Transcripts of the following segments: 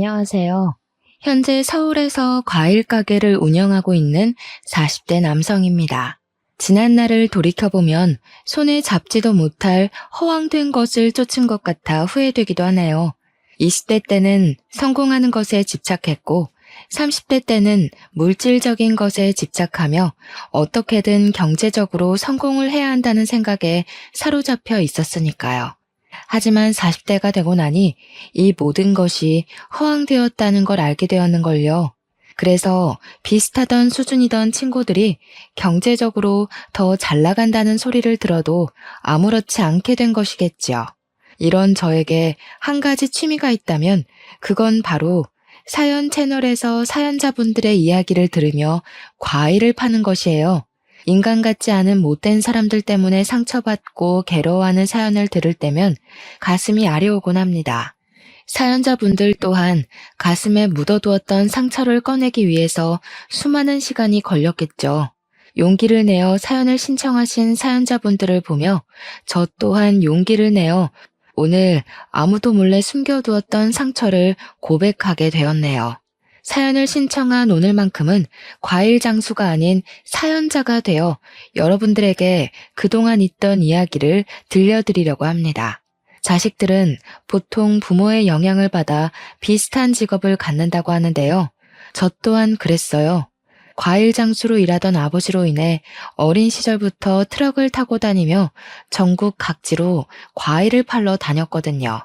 안녕하세요. 현재 서울에서 과일 가게를 운영하고 있는 40대 남성입니다. 지난 날을 돌이켜보면 손에 잡지도 못할 허황된 것을 쫓은 것 같아 후회되기도 하네요. 20대 때는 성공하는 것에 집착했고 30대 때는 물질적인 것에 집착하며 어떻게든 경제적으로 성공을 해야 한다는 생각에 사로잡혀 있었으니까요. 하지만 40대가 되고 나니 이 모든 것이 허황되었다는 걸 알게 되었는걸요. 그래서 비슷하던 수준이던 친구들이 경제적으로 더 잘 나간다는 소리를 들어도 아무렇지 않게 된 것이겠지요. 이런 저에게 한 가지 취미가 있다면 그건 바로 사연 채널에서 사연자분들의 이야기를 들으며 과일을 파는 것이에요. 인간 같지 않은 못된 사람들 때문에 상처받고 괴로워하는 사연을 들을 때면 가슴이 아려오곤 합니다. 사연자분들 또한 가슴에 묻어두었던 상처를 꺼내기 위해서 수많은 시간이 걸렸겠죠. 용기를 내어 사연을 신청하신 사연자분들을 보며 저 또한 용기를 내어 오늘 아무도 몰래 숨겨두었던 상처를 고백하게 되었네요. 사연을 신청한 오늘만큼은 과일 장수가 아닌 사연자가 되어 여러분들에게 그동안 있던 이야기를 들려드리려고 합니다. 자식들은 보통 부모의 영향을 받아 비슷한 직업을 갖는다고 하는데요. 저 또한 그랬어요. 과일 장수로 일하던 아버지로 인해 어린 시절부터 트럭을 타고 다니며 전국 각지로 과일을 팔러 다녔거든요.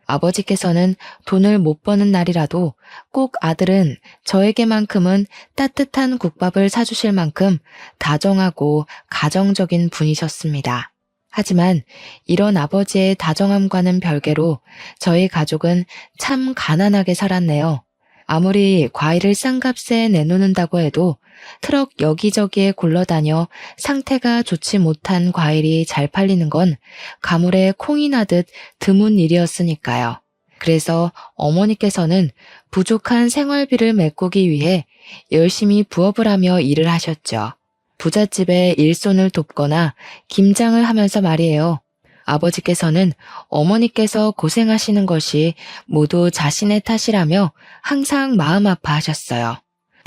아버지께서는 돈을 못 버는 날이라도 꼭 아들은 저에게만큼은 따뜻한 국밥을 사주실 만큼 다정하고 가정적인 분이셨습니다. 하지만 이런 아버지의 다정함과는 별개로 저희 가족은 참 가난하게 살았네요. 아무리 과일을 싼 값에 내놓는다고 해도 트럭 여기저기에 굴러다녀 상태가 좋지 못한 과일이 잘 팔리는 건 가물에 콩이 나듯 드문 일이었으니까요. 그래서 어머니께서는 부족한 생활비를 메꾸기 위해 열심히 부업을 하며 일을 하셨죠. 부잣집에 일손을 돕거나 김장을 하면서 말이에요. 아버지께서는 어머니께서 고생하시는 것이 모두 자신의 탓이라며 항상 마음 아파하셨어요.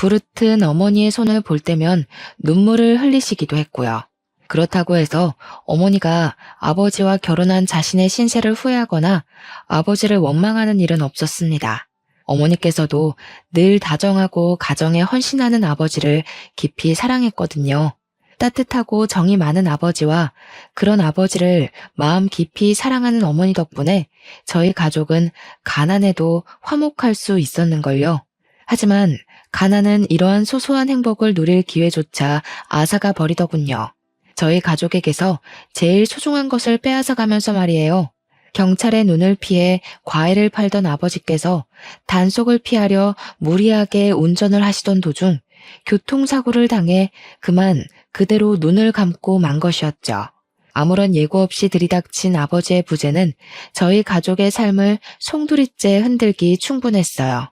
부르튼 어머니의 손을 볼 때면 눈물을 흘리시기도 했고요. 그렇다고 해서 어머니가 아버지와 결혼한 자신의 신세를 후회하거나 아버지를 원망하는 일은 없었습니다. 어머니께서도 늘 다정하고 가정에 헌신하는 아버지를 깊이 사랑했거든요. 따뜻하고 정이 많은 아버지와 그런 아버지를 마음 깊이 사랑하는 어머니 덕분에 저희 가족은 가난해도 화목할 수 있었는걸요. 하지만 가난은 이러한 소소한 행복을 누릴 기회조차 앗아가 버리더군요. 저희 가족에게서 제일 소중한 것을 빼앗아가면서 말이에요. 경찰의 눈을 피해 과일을 팔던 아버지께서 단속을 피하려 무리하게 운전을 하시던 도중 교통사고를 당해 그만 그대로 눈을 감고 만 것이었죠. 아무런 예고 없이 들이닥친 아버지의 부재는 저희 가족의 삶을 송두리째 흔들기 충분했어요.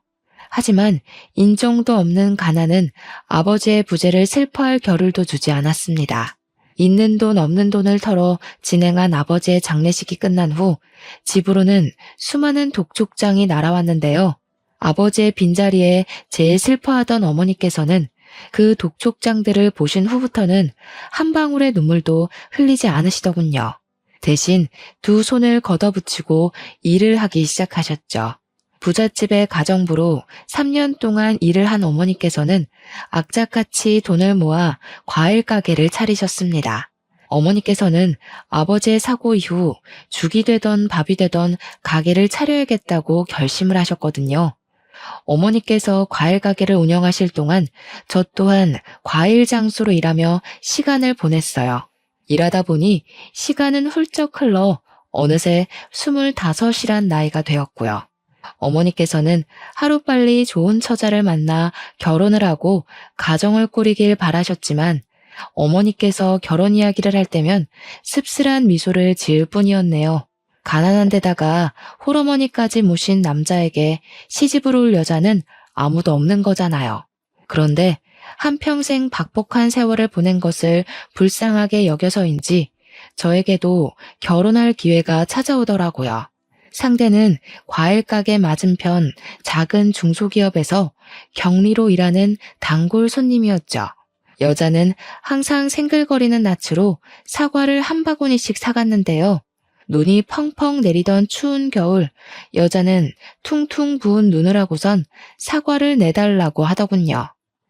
하지만 인정도 없는 가난은 아버지의 부재를 슬퍼할 겨를도 주지 않았습니다. 있는 돈 없는 돈을 털어 진행한 아버지의 장례식이 끝난 후 집으로는 수많은 독촉장이 날아왔는데요. 아버지의 빈자리에 제일 슬퍼하던 어머니께서는 그 독촉장들을 보신 후부터는 한 방울의 눈물도 흘리지 않으시더군요. 대신 두 손을 걷어붙이고 일을 하기 시작하셨죠. 부잣집의 가정부로 3년 동안 일을 한 어머니께서는 악착같이 돈을 모아 과일 가게를 차리셨습니다. 어머니께서는 아버지의 사고 이후 죽이 되던 밥이 되던 가게를 차려야겠다고 결심을 하셨거든요. 어머니께서 과일 가게를 운영하실 동안 저 또한 과일 장수로 일하며 시간을 보냈어요. 일하다 보니 시간은 훌쩍 흘러 어느새 25이란 나이가 되었고요. 어머니께서는 하루빨리 좋은 처자를 만나 결혼을 하고 가정을 꾸리길 바라셨지만 어머니께서 결혼 이야기를 할 때면 씁쓸한 미소를 지을 뿐이었네요. 가난한 데다가 홀어머니까지 모신 남자에게 시집을 올 여자는 아무도 없는 거잖아요. 그런데 한평생 박복한 세월을 보낸 것을 불쌍하게 여겨서인지 저에게도 결혼할 기회가 찾아오더라고요. 상대는 과일 가게 맞은편 작은 중소기업에서 격리로 일하는 단골 손님이었죠. 여자는 항상 생글거리는 낯으로 사과를 한 바구니씩 사갔는데요. 눈이 펑펑 내리던 추운 겨울, 여자는 퉁퉁 부은 눈을 하고선 사과를 내달라고 하더군요.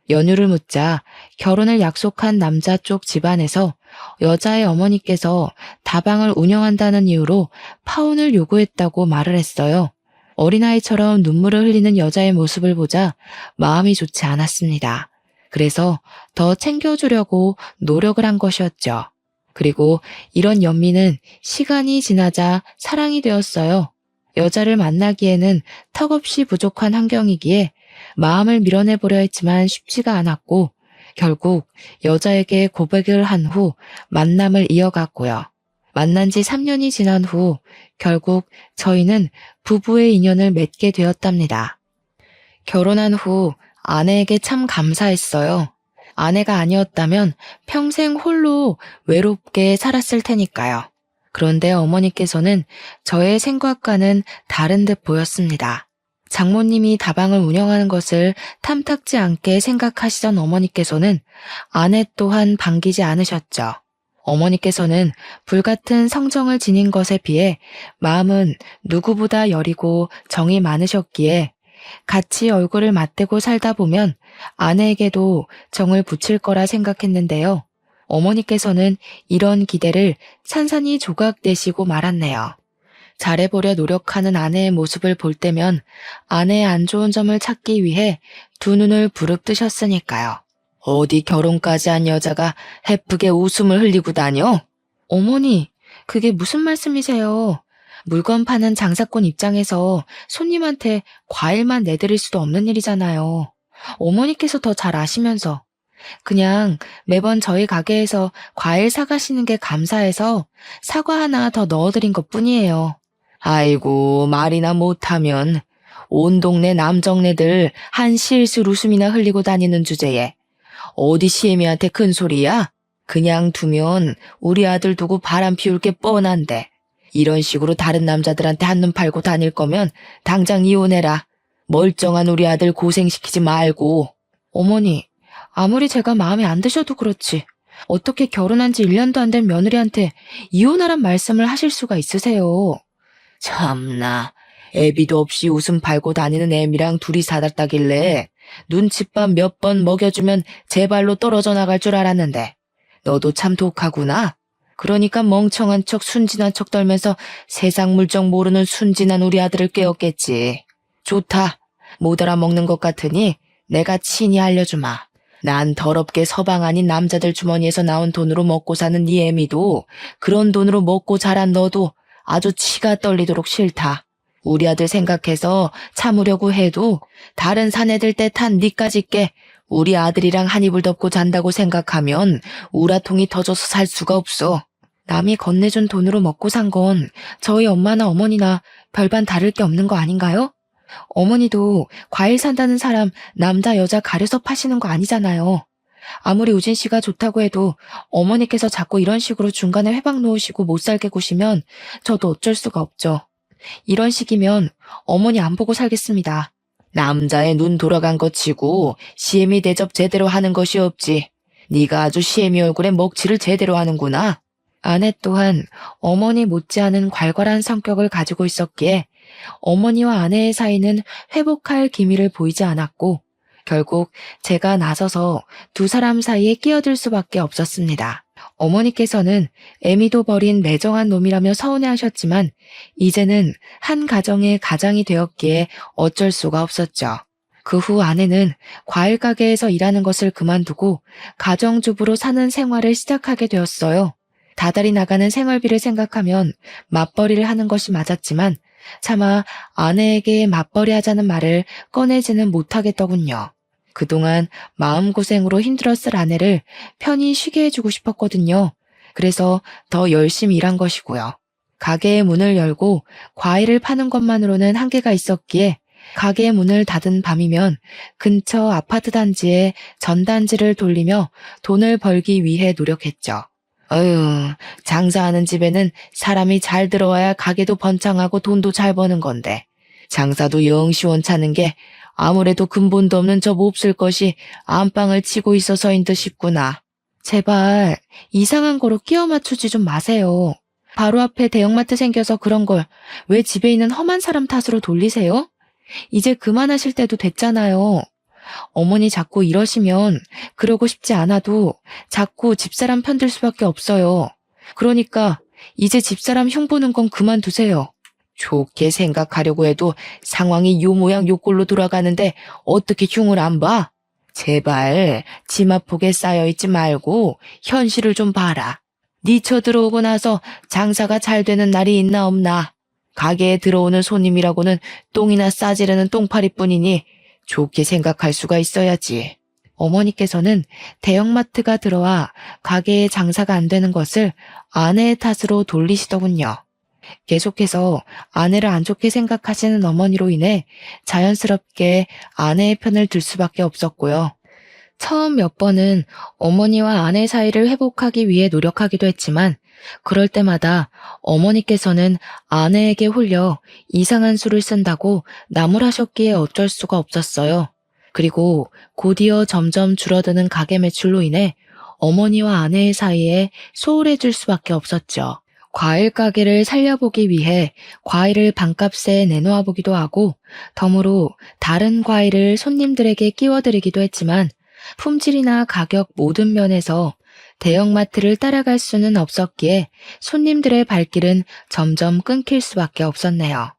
연유를 묻자 결혼을 약속한 남자 쪽 집안에서 여자의 어머니께서 다방을 운영한다는 이유로 파혼을 요구했다고 말을 했어요. 어린아이처럼 눈물을 흘리는 여자의 모습을 보자 마음이 좋지 않았습니다. 그래서 더 챙겨주려고 노력을 한 것이었죠. 그리고 이런 연민은 시간이 지나자 사랑이 되었어요. 여자를 만나기에는 턱없이 부족한 환경이기에 마음을 밀어내보려 했지만 쉽지가 않았고 결국 여자에게 고백을 한 후 만남을 이어갔고요. 만난 지 3년이 지난 후 결국 저희는 부부의 인연을 맺게 되었답니다. 결혼한 후 아내에게 참 감사했어요. 아내가 아니었다면 평생 홀로 외롭게 살았을 테니까요. 그런데 어머니께서는 저의 생각과는 다른 듯 보였습니다. 장모님이 다방을 운영하는 것을 탐탁지 않게 생각하시던 어머니께서는 아내 또한 반기지 않으셨죠. 어머니께서는 불같은 성정을 지닌 것에 비해 마음은 누구보다 여리고 정이 많으셨기에 같이 얼굴을 맞대고 살다 보면 아내에게도 정을 붙일 거라 생각했는데요. 어머니께서는 이런 기대를 산산이 조각내시고 말았네요. 잘해보려 노력하는 아내의 모습을 볼 때면 아내의 안 좋은 점을 찾기 위해 두 눈을 부릅뜨셨으니까요. 어디 결혼까지 한 여자가 해프게 웃음을 흘리고 다녀? 어머니, 그게 무슨 말씀이세요? 물건 파는 장사꾼 입장에서 손님한테 과일만 내드릴 수도 없는 일이잖아요. 어머니께서 더 잘 아시면서. 그냥 매번 저희 가게에서 과일 사가시는 게 감사해서 사과 하나 더 넣어드린 것 뿐이에요. 아이고, 말이나 못하면 온 동네 남정네들 한 실실 웃음이나 흘리고 다니는 주제에 어디 시애미한테 큰 소리야? 그냥 두면 우리 아들 두고 바람 피울 게 뻔한데 이런 식으로 다른 남자들한테 한눈 팔고 다닐 거면 당장 이혼해라. 멀쩡한 우리 아들 고생시키지 말고. 어머니, 아무리 제가 마음에 안 드셔도 그렇지 어떻게 결혼한 지 1년도 안 된 며느리한테 이혼하란 말씀을 하실 수가 있으세요? 참나, 애비도 없이 웃음 팔고 다니는 애미랑 둘이 살았다길래 눈칫밥 몇 번 먹여주면 제 발로 떨어져 나갈 줄 알았는데 너도 참 독하구나. 그러니까 멍청한 척 순진한 척 떨면서 세상 물정 모르는 순진한 우리 아들을 깨웠겠지. 좋다. 못 알아먹는 것 같으니 내가 친히 알려주마. 난 더럽게 서방 아닌 남자들 주머니에서 나온 돈으로 먹고 사는 네 애미도 그런 돈으로 먹고 자란 너도 아주 치가 떨리도록 싫다. 우리 아들 생각해서 참으려고 해도 다른 사내들 떼탄 니까짓게 우리 아들이랑 한 이불 덮고 잔다고 생각하면 우라통이 터져서 살 수가 없어. 남이 건네준 돈으로 먹고 산 건 저희 엄마나 어머니나 별반 다를 게 없는 거 아닌가요? 어머니도 과일 산다는 사람 남자 여자 가려서 파시는 거 아니잖아요. 아무리 우진 씨가 좋다고 해도 어머니께서 자꾸 이런 식으로 중간에 회방 놓으시고 못 살게 구시면 저도 어쩔 수가 없죠. 이런 식이면 어머니 안 보고 살겠습니다. 남자의 눈 돌아간 것 치고 시애미 대접 제대로 하는 것이 없지. 네가 아주 시애미 얼굴에 먹칠을 제대로 하는구나. 아내 또한 어머니 못지않은 괄괄한 성격을 가지고 있었기에 어머니와 아내의 사이는 회복할 기미를 보이지 않았고 결국 제가 나서서 두 사람 사이에 끼어들 수밖에 없었습니다. 어머니께서는 애미도 버린 매정한 놈이라며 서운해하셨지만 이제는 한 가정의 가장이 되었기에 어쩔 수가 없었죠. 그 후 아내는 과일 가게에서 일하는 것을 그만두고 가정주부로 사는 생활을 시작하게 되었어요. 다달이 나가는 생활비를 생각하면 맞벌이를 하는 것이 맞았지만 차마 아내에게 맞벌이 하자는 말을 꺼내지는 못하겠더군요. 그동안 마음고생으로 힘들었을 아내를 편히 쉬게 해주고 싶었거든요. 그래서 더 열심히 일한 것이고요. 가게의 문을 열고 과일을 파는 것만으로는 한계가 있었기에 가게의 문을 닫은 밤이면 근처 아파트 단지에 전단지를 돌리며 돈을 벌기 위해 노력했죠. 어휴, 장사하는 집에는 사람이 잘 들어와야 가게도 번창하고 돈도 잘 버는 건데. 장사도 영 시원찮은 게 아무래도 근본도 없는 저 몹쓸 것이 안방을 치고 있어서인 듯 싶구나. 제발 이상한 거로 끼워 맞추지 좀 마세요. 바로 앞에 대형마트 생겨서 그런 걸 왜 집에 있는 험한 사람 탓으로 돌리세요? 이제 그만하실 때도 됐잖아요. 어머니 자꾸 이러시면 그러고 싶지 않아도 자꾸 집사람 편들 수밖에 없어요. 그러니까 이제 집사람 흉보는 건 그만두세요. 좋게 생각하려고 해도 상황이 요 모양 요 꼴로 돌아가는데 어떻게 흉을 안 봐? 제발 지마폭에 쌓여있지 말고 현실을 좀 봐라. 니쳐 들어오고 나서 장사가 잘 되는 날이 있나 없나. 가게에 들어오는 손님이라고는 똥이나 싸지르는 똥파리뿐이니 좋게 생각할 수가 있어야지. 어머니께서는 대형마트가 들어와 가게에 장사가 안 되는 것을 아내의 탓으로 돌리시더군요. 계속해서 아내를 안 좋게 생각하시는 어머니로 인해 자연스럽게 아내의 편을 들 수밖에 없었고요. 처음 몇 번은 어머니와 아내 사이를 회복하기 위해 노력하기도 했지만 그럴 때마다 어머니께서는 아내에게 홀려 이상한 수를 쓴다고 나무라셨기에 어쩔 수가 없었어요. 그리고 곧이어 점점 줄어드는 가게 매출로 인해 어머니와 아내의 사이에 소홀해질 수밖에 없었죠. 과일 가게를 살려보기 위해 과일을 반값에 내놓아 보기도 하고 덤으로 다른 과일을 손님들에게 끼워드리기도 했지만 품질이나 가격 모든 면에서 대형마트를 따라갈 수는 없었기에 손님들의 발길은 점점 끊길 수밖에 없었네요.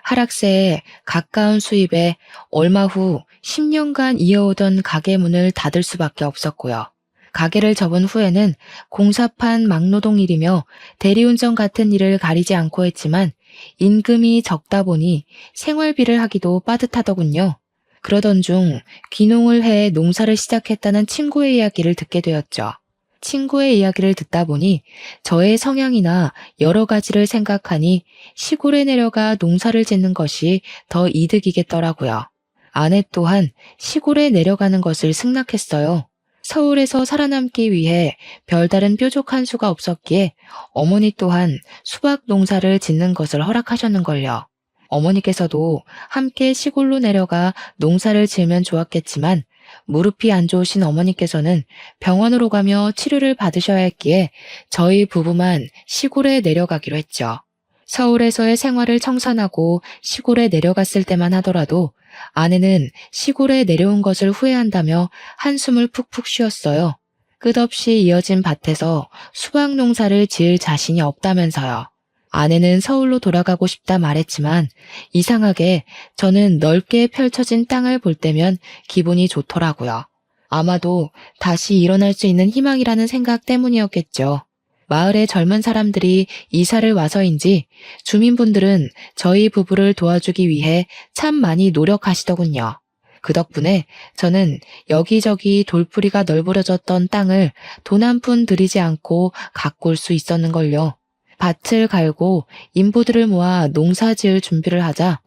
하락세에 가까운 수입에 얼마 후 10년간 이어오던 가게 문을 닫을 수밖에 없었고요. 가게를 접은 후에는 공사판 막노동 일이며 대리운전 같은 일을 가리지 않고 했지만 임금이 적다 보니 생활비를 하기도 빠듯하더군요. 그러던 중 귀농을 해 농사를 시작했다는 친구의 이야기를 듣게 되었죠. 친구의 이야기를 듣다 보니 저의 성향이나 여러 가지를 생각하니 시골에 내려가 농사를 짓는 것이 더 이득이겠더라고요. 아내 또한 시골에 내려가는 것을 승낙했어요. 서울에서 살아남기 위해 별다른 뾰족한 수가 없었기에 어머니 또한 수박 농사를 짓는 것을 허락하셨는걸요. 어머니께서도 함께 시골로 내려가 농사를 지으면 좋았겠지만 무릎이 안 좋으신 어머니께서는 병원으로 가며 치료를 받으셔야 했기에 저희 부부만 시골에 내려가기로 했죠. 서울에서의 생활을 청산하고 시골에 내려갔을 때만 하더라도 아내는 시골에 내려온 것을 후회한다며 한숨을 푹푹 쉬었어요. 끝없이 이어진 밭에서 수박 농사를 지을 자신이 없다면서요. 아내는 서울로 돌아가고 싶다 말했지만 이상하게 저는 넓게 펼쳐진 땅을 볼 때면 기분이 좋더라고요. 아마도 다시 일어날 수 있는 희망이라는 생각 때문이었겠죠. 마을의 젊은 사람들이 이사를 와서인지 주민분들은 저희 부부를 도와주기 위해 참 많이 노력하시더군요. 그 덕분에 저는 여기저기 돌풀이가 널브러졌던 땅을 돈 한 푼 들이지 않고 가꿀 수 있었는걸요. 밭을 갈고 인부들을 모아 농사 지을 준비를 하자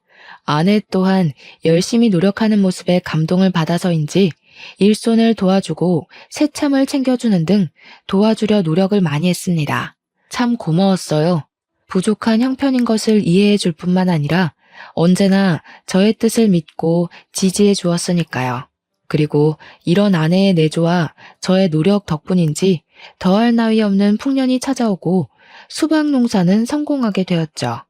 아내 또한 열심히 노력하는 모습에 감동을 받아서인지 일손을 도와주고 새참을 챙겨주는 등 도와주려 노력을 많이 했습니다. 참 고마웠어요. 부족한 형편인 것을 이해해 줄 뿐만 아니라 언제나 저의 뜻을 믿고 지지해 주었으니까요. 그리고 이런 아내의 내조와 저의 노력 덕분인지 더할 나위 없는 풍년이 찾아오고 수박 농사는 성공하게 되었죠.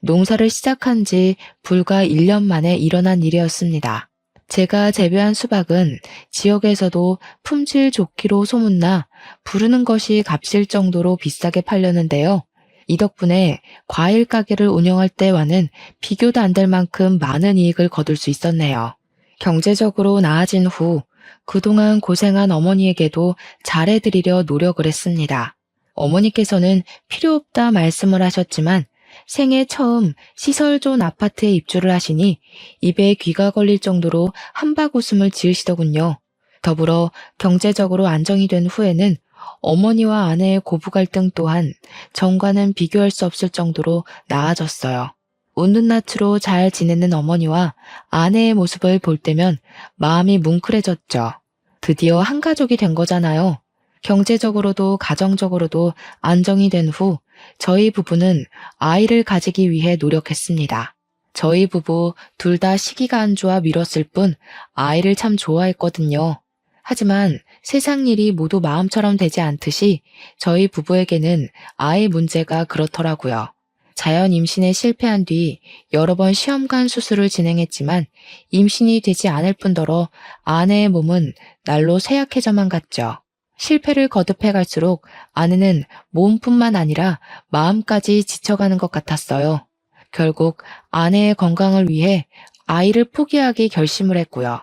농사를 시작한 지 불과 1년 만에 일어난 일이었습니다. 제가 재배한 수박은 지역에서도 품질 좋기로 소문나 부르는 것이 값일 정도로 비싸게 팔렸는데요. 이 덕분에 과일 가게를 운영할 때와는 비교도 안 될 만큼 많은 이익을 거둘 수 있었네요. 경제적으로 나아진 후 그동안 고생한 어머니에게도 잘해드리려 노력을 했습니다. 어머니께서는 필요 없다 말씀을 하셨지만 생애 처음 시설 좋은 아파트에 입주를 하시니 입에 귀가 걸릴 정도로 한박 웃음을 지으시더군요. 더불어 경제적으로 안정이 된 후에는 어머니와 아내의 고부 갈등 또한 전과는 비교할 수 없을 정도로 나아졌어요. 웃는 낯으로 잘 지내는 어머니와 아내의 모습을 볼 때면 마음이 뭉클해졌죠. 드디어 한 가족이 된 거잖아요. 경제적으로도 가정적으로도 안정이 된 후 저희 부부는 아이를 가지기 위해 노력했습니다. 저희 부부 둘 다 시기가 안 좋아 미뤘을 뿐 아이를 참 좋아했거든요. 하지만 세상 일이 모두 마음처럼 되지 않듯이 저희 부부에게는 아이 문제가 그렇더라고요. 자연 임신에 실패한 뒤 여러 번 시험관 수술을 진행했지만 임신이 되지 않을 뿐더러 아내의 몸은 날로 쇠약해져만 갔죠. 실패를 거듭해 갈수록 아내는 몸뿐만 아니라 마음까지 지쳐가는 것 같았어요. 결국 아내의 건강을 위해 아이를 포기하기 결심을 했고요.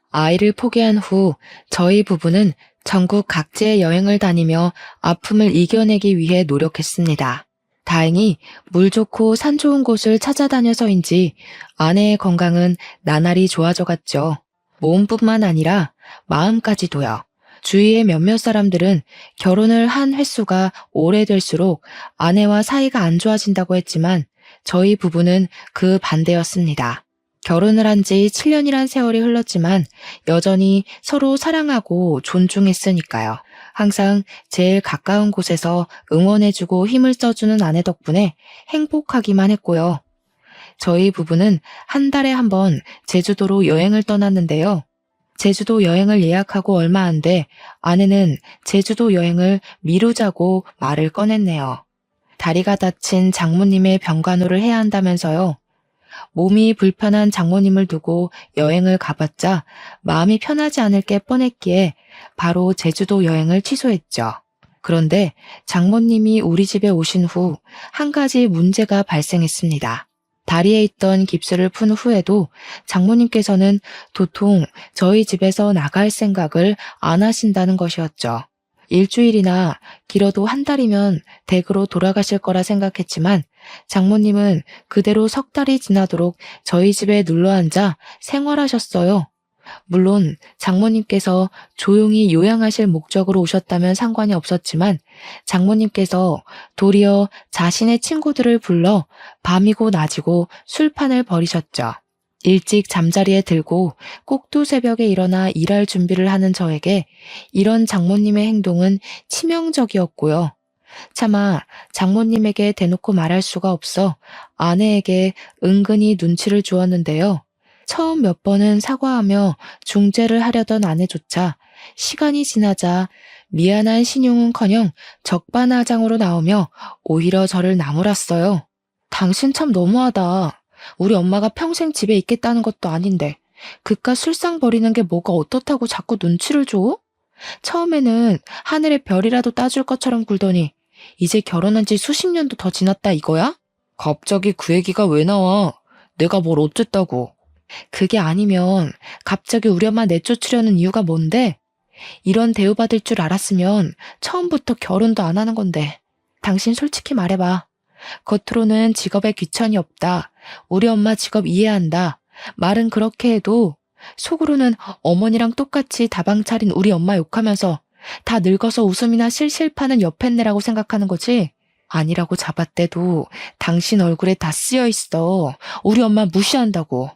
아이를 포기한 후 저희 부부는 전국 각지의 여행을 다니며 아픔을 이겨내기 위해 노력했습니다. 다행히 물 좋고 산 좋은 곳을 찾아다녀서인지 아내의 건강은 나날이 좋아져 갔죠. 몸뿐만 아니라 마음까지도요. 주위의 몇몇 사람들은 결혼을 한 횟수가 오래될수록 아내와 사이가 안 좋아진다고 했지만 저희 부부는 그 반대였습니다. 결혼을 한 지 7년이란 세월이 흘렀지만 여전히 서로 사랑하고 존중했으니까요. 항상 제일 가까운 곳에서 응원해주고 힘을 써주는 아내 덕분에 행복하기만 했고요. 저희 부부는 한 달에 한 번 제주도로 여행을 떠났는데요. 제주도 여행을 예약하고 얼마 안 돼 아내는 제주도 여행을 미루자고 말을 꺼냈네요. 다리가 다친 장모님의 병간호를 해야 한다면서요. 몸이 불편한 장모님을 두고 여행을 가봤자 마음이 편하지 않을 게 뻔했기에 바로 제주도 여행을 취소했죠. 그런데 장모님이 우리 집에 오신 후 한 가지 문제가 발생했습니다. 다리에 있던 깁스를 푼 후에도 장모님께서는 도통 저희 집에서 나갈 생각을 안 하신다는 것이었죠. 일주일이나 길어도 한 달이면 댁으로 돌아가실 거라 생각했지만 장모님은 그대로 석 달이 지나도록 저희 집에 눌러앉아 생활하셨어요. 물론 장모님께서 조용히 요양하실 목적으로 오셨다면 상관이 없었지만 장모님께서 도리어 자신의 친구들을 불러 밤이고 낮이고 술판을 벌이셨죠. 일찍 잠자리에 들고 꼭두 새벽에 일어나 일할 준비를 하는 저에게 이런 장모님의 행동은 치명적이었고요. 차마 장모님에게 대놓고 말할 수가 없어 아내에게 은근히 눈치를 주었는데요. 처음 몇 번은 사과하며 중재를 하려던 아내조차 시간이 지나자 미안한 신용은커녕 적반하장으로 나오며 오히려 저를 나무랐어요. 당신 참 너무하다. 우리 엄마가 평생 집에 있겠다는 것도 아닌데 그깟 술상 버리는 게 뭐가 어떻다고 자꾸 눈치를 줘? 처음에는 하늘의 별이라도 따줄 것처럼 굴더니 이제 결혼한 지 수십 년도 더 지났다 이거야? 갑자기 그 얘기가 왜 나와? 내가 뭘 어쨌다고. 그게 아니면 갑자기 우리 엄마 내쫓으려는 이유가 뭔데? 이런 대우받을 줄 알았으면 처음부터 결혼도 안 하는 건데. 당신 솔직히 말해봐. 겉으로는 직업에 귀천이 없다. 우리 엄마 직업 이해한다. 말은 그렇게 해도 속으로는 어머니랑 똑같이 다방 차린 우리 엄마 욕하면서 다 늙어서 웃음이나 실실 파는 여팻네라고 생각하는 거지? 아니라고 잡았대도 당신 얼굴에 다 쓰여 있어. 우리 엄마 무시한다고.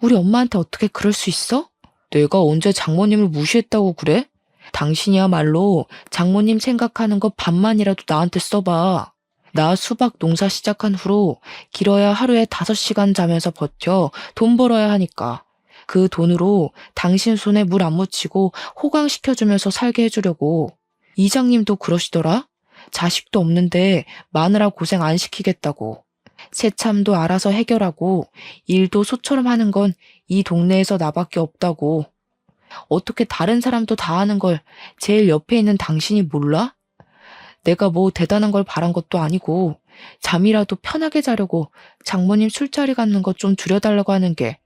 우리 엄마한테 어떻게 그럴 수 있어? 내가 언제 장모님을 무시했다고 그래? 당신이야말로 장모님 생각하는 거 반만이라도 나한테 써봐. 나 수박 농사 시작한 후로 길어야 하루에 5시간 자면서 버텨 돈 벌어야 하니까. 그 돈으로 당신 손에 물 안 묻히고 호강시켜주면서 살게 해주려고. 이장님도 그러시더라? 자식도 없는데 마누라 고생 안 시키겠다고. 새참도 알아서 해결하고 일도 소처럼 하는 건 이 동네에서 나밖에 없다고. 어떻게 다른 사람도 다 하는 걸 제일 옆에 있는 당신이 몰라? 내가 뭐 대단한 걸 바란 것도 아니고 잠이라도 편하게 자려고 장모님 술자리 갖는 거 좀 줄여달라고 하는 게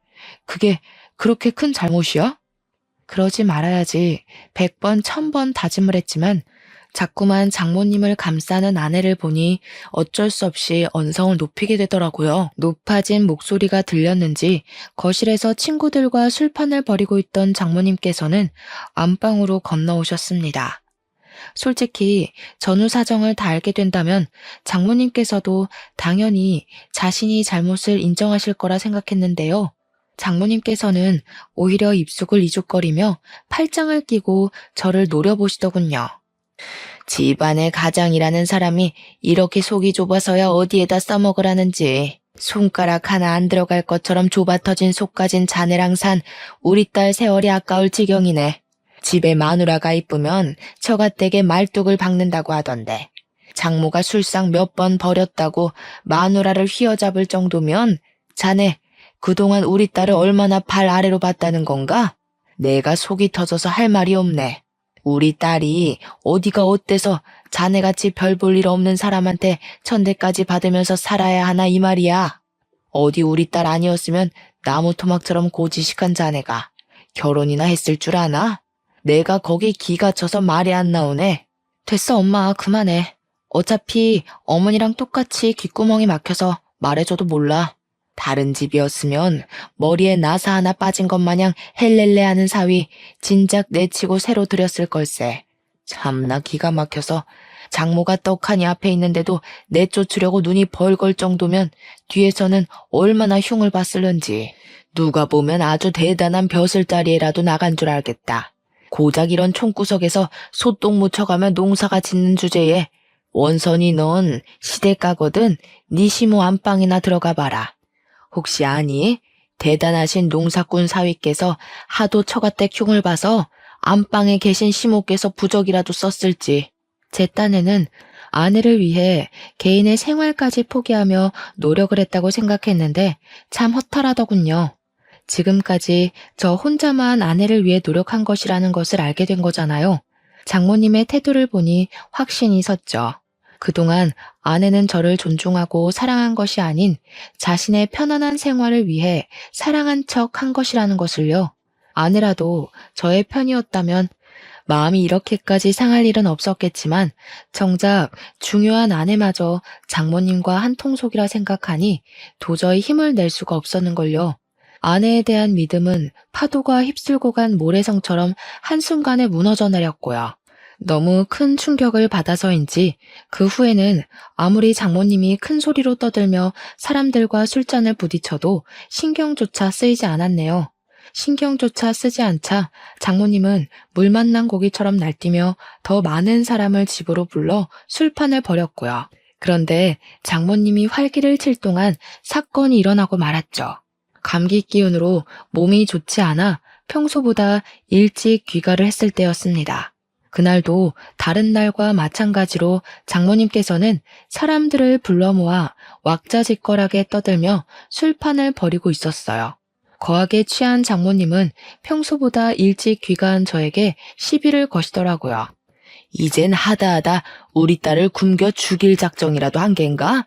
그게 그렇게 큰 잘못이야? 그러지 말아야지 100번 1000번 다짐을 했지만 자꾸만 장모님을 감싸는 아내를 보니 어쩔 수 없이 언성을 높이게 되더라고요. 높아진 목소리가 들렸는지 거실에서 친구들과 술판을 벌이고 있던 장모님께서는 안방으로 건너오셨습니다. 솔직히 전후 사정을 다 알게 된다면 장모님께서도 당연히 자신이 잘못을 인정하실 거라 생각했는데요. 장모님께서는 오히려 입속을 이죽거리며 팔짱을 끼고 저를 노려보시더군요. 집안의 가장이라는 사람이 이렇게 속이 좁아서야 어디에다 써먹으라는지. 손가락 하나 안 들어갈 것처럼 좁아터진 속 가진 자네랑 산 우리 딸 세월이 아까울 지경이네. 집에 마누라가 이쁘면 처갓댁에 말뚝을 박는다고 하던데. 장모가 술상 몇 번 버렸다고 마누라를 휘어잡을 정도면 자네 그동안 우리 딸을 얼마나 발 아래로 봤다는 건가? 내가 속이 터져서 할 말이 없네. 우리 딸이 어디가 어때서 자네같이 별 볼 일 없는 사람한테 천대까지 받으면서 살아야 하나 이 말이야. 어디 우리 딸 아니었으면 나무 토막처럼 고지식한 자네가 결혼이나 했을 줄 아나? 내가 거기 기가 쳐서 말이 안 나오네. 됐어 엄마 그만해. 어차피 어머니랑 똑같이 귓구멍이 막혀서 말해줘도 몰라. 다른 집이었으면 머리에 나사 하나 빠진 것 마냥 헬렐레 하는 사위 진작 내치고 새로 들였을 걸세. 참나 기가 막혀서 장모가 떡하니 앞에 있는데도 내쫓으려고 눈이 벌걸 정도면 뒤에서는 얼마나 흉을 봤을런지. 누가 보면 아주 대단한 벼슬자리에라도 나간 줄 알겠다. 고작 이런 총구석에서 소똥 묻혀가며 농사가 짓는 주제에 원선이 넌 시댁가거든 네 시모 안방이나 들어가 봐라. 혹시 아니? 대단하신 농사꾼 사위께서 하도 처갓댁 흉을 봐서 안방에 계신 시모께서 부적이라도 썼을지. 제 딴에는 아내를 위해 개인의 생활까지 포기하며 노력을 했다고 생각했는데 참 허탈하더군요. 지금까지 저 혼자만 아내를 위해 노력한 것이라는 것을 알게 된 거잖아요. 장모님의 태도를 보니 확신이 섰죠. 그동안 아내는 저를 존중하고 사랑한 것이 아닌 자신의 편안한 생활을 위해 사랑한 척 한 것이라는 것을요. 아내라도 저의 편이었다면 마음이 이렇게까지 상할 일은 없었겠지만 정작 중요한 아내마저 장모님과 한 통속이라 생각하니 도저히 힘을 낼 수가 없었는걸요. 아내에 대한 믿음은 파도가 휩쓸고 간 모래성처럼 한순간에 무너져 내렸고요. 너무 큰 충격을 받아서인지 그 후에는 아무리 장모님이 큰 소리로 떠들며 사람들과 술잔을 부딪혀도 신경조차 쓰이지 않았네요. 신경조차 쓰지 않자 장모님은 물 만난 고기처럼 날뛰며 더 많은 사람을 집으로 불러 술판을 벌였고요. 그런데 장모님이 활기를 칠 동안 사건이 일어나고 말았죠. 감기 기운으로 몸이 좋지 않아 평소보다 일찍 귀가를 했을 때였습니다. 그날도 다른 날과 마찬가지로 장모님께서는 사람들을 불러 모아 왁자지껄하게 떠들며 술판을 벌이고 있었어요. 거하게 취한 장모님은 평소보다 일찍 귀가한 저에게 시비를 거시더라고요. 이젠 하다하다 우리 딸을 굶겨 죽일 작정이라도 한 겐가?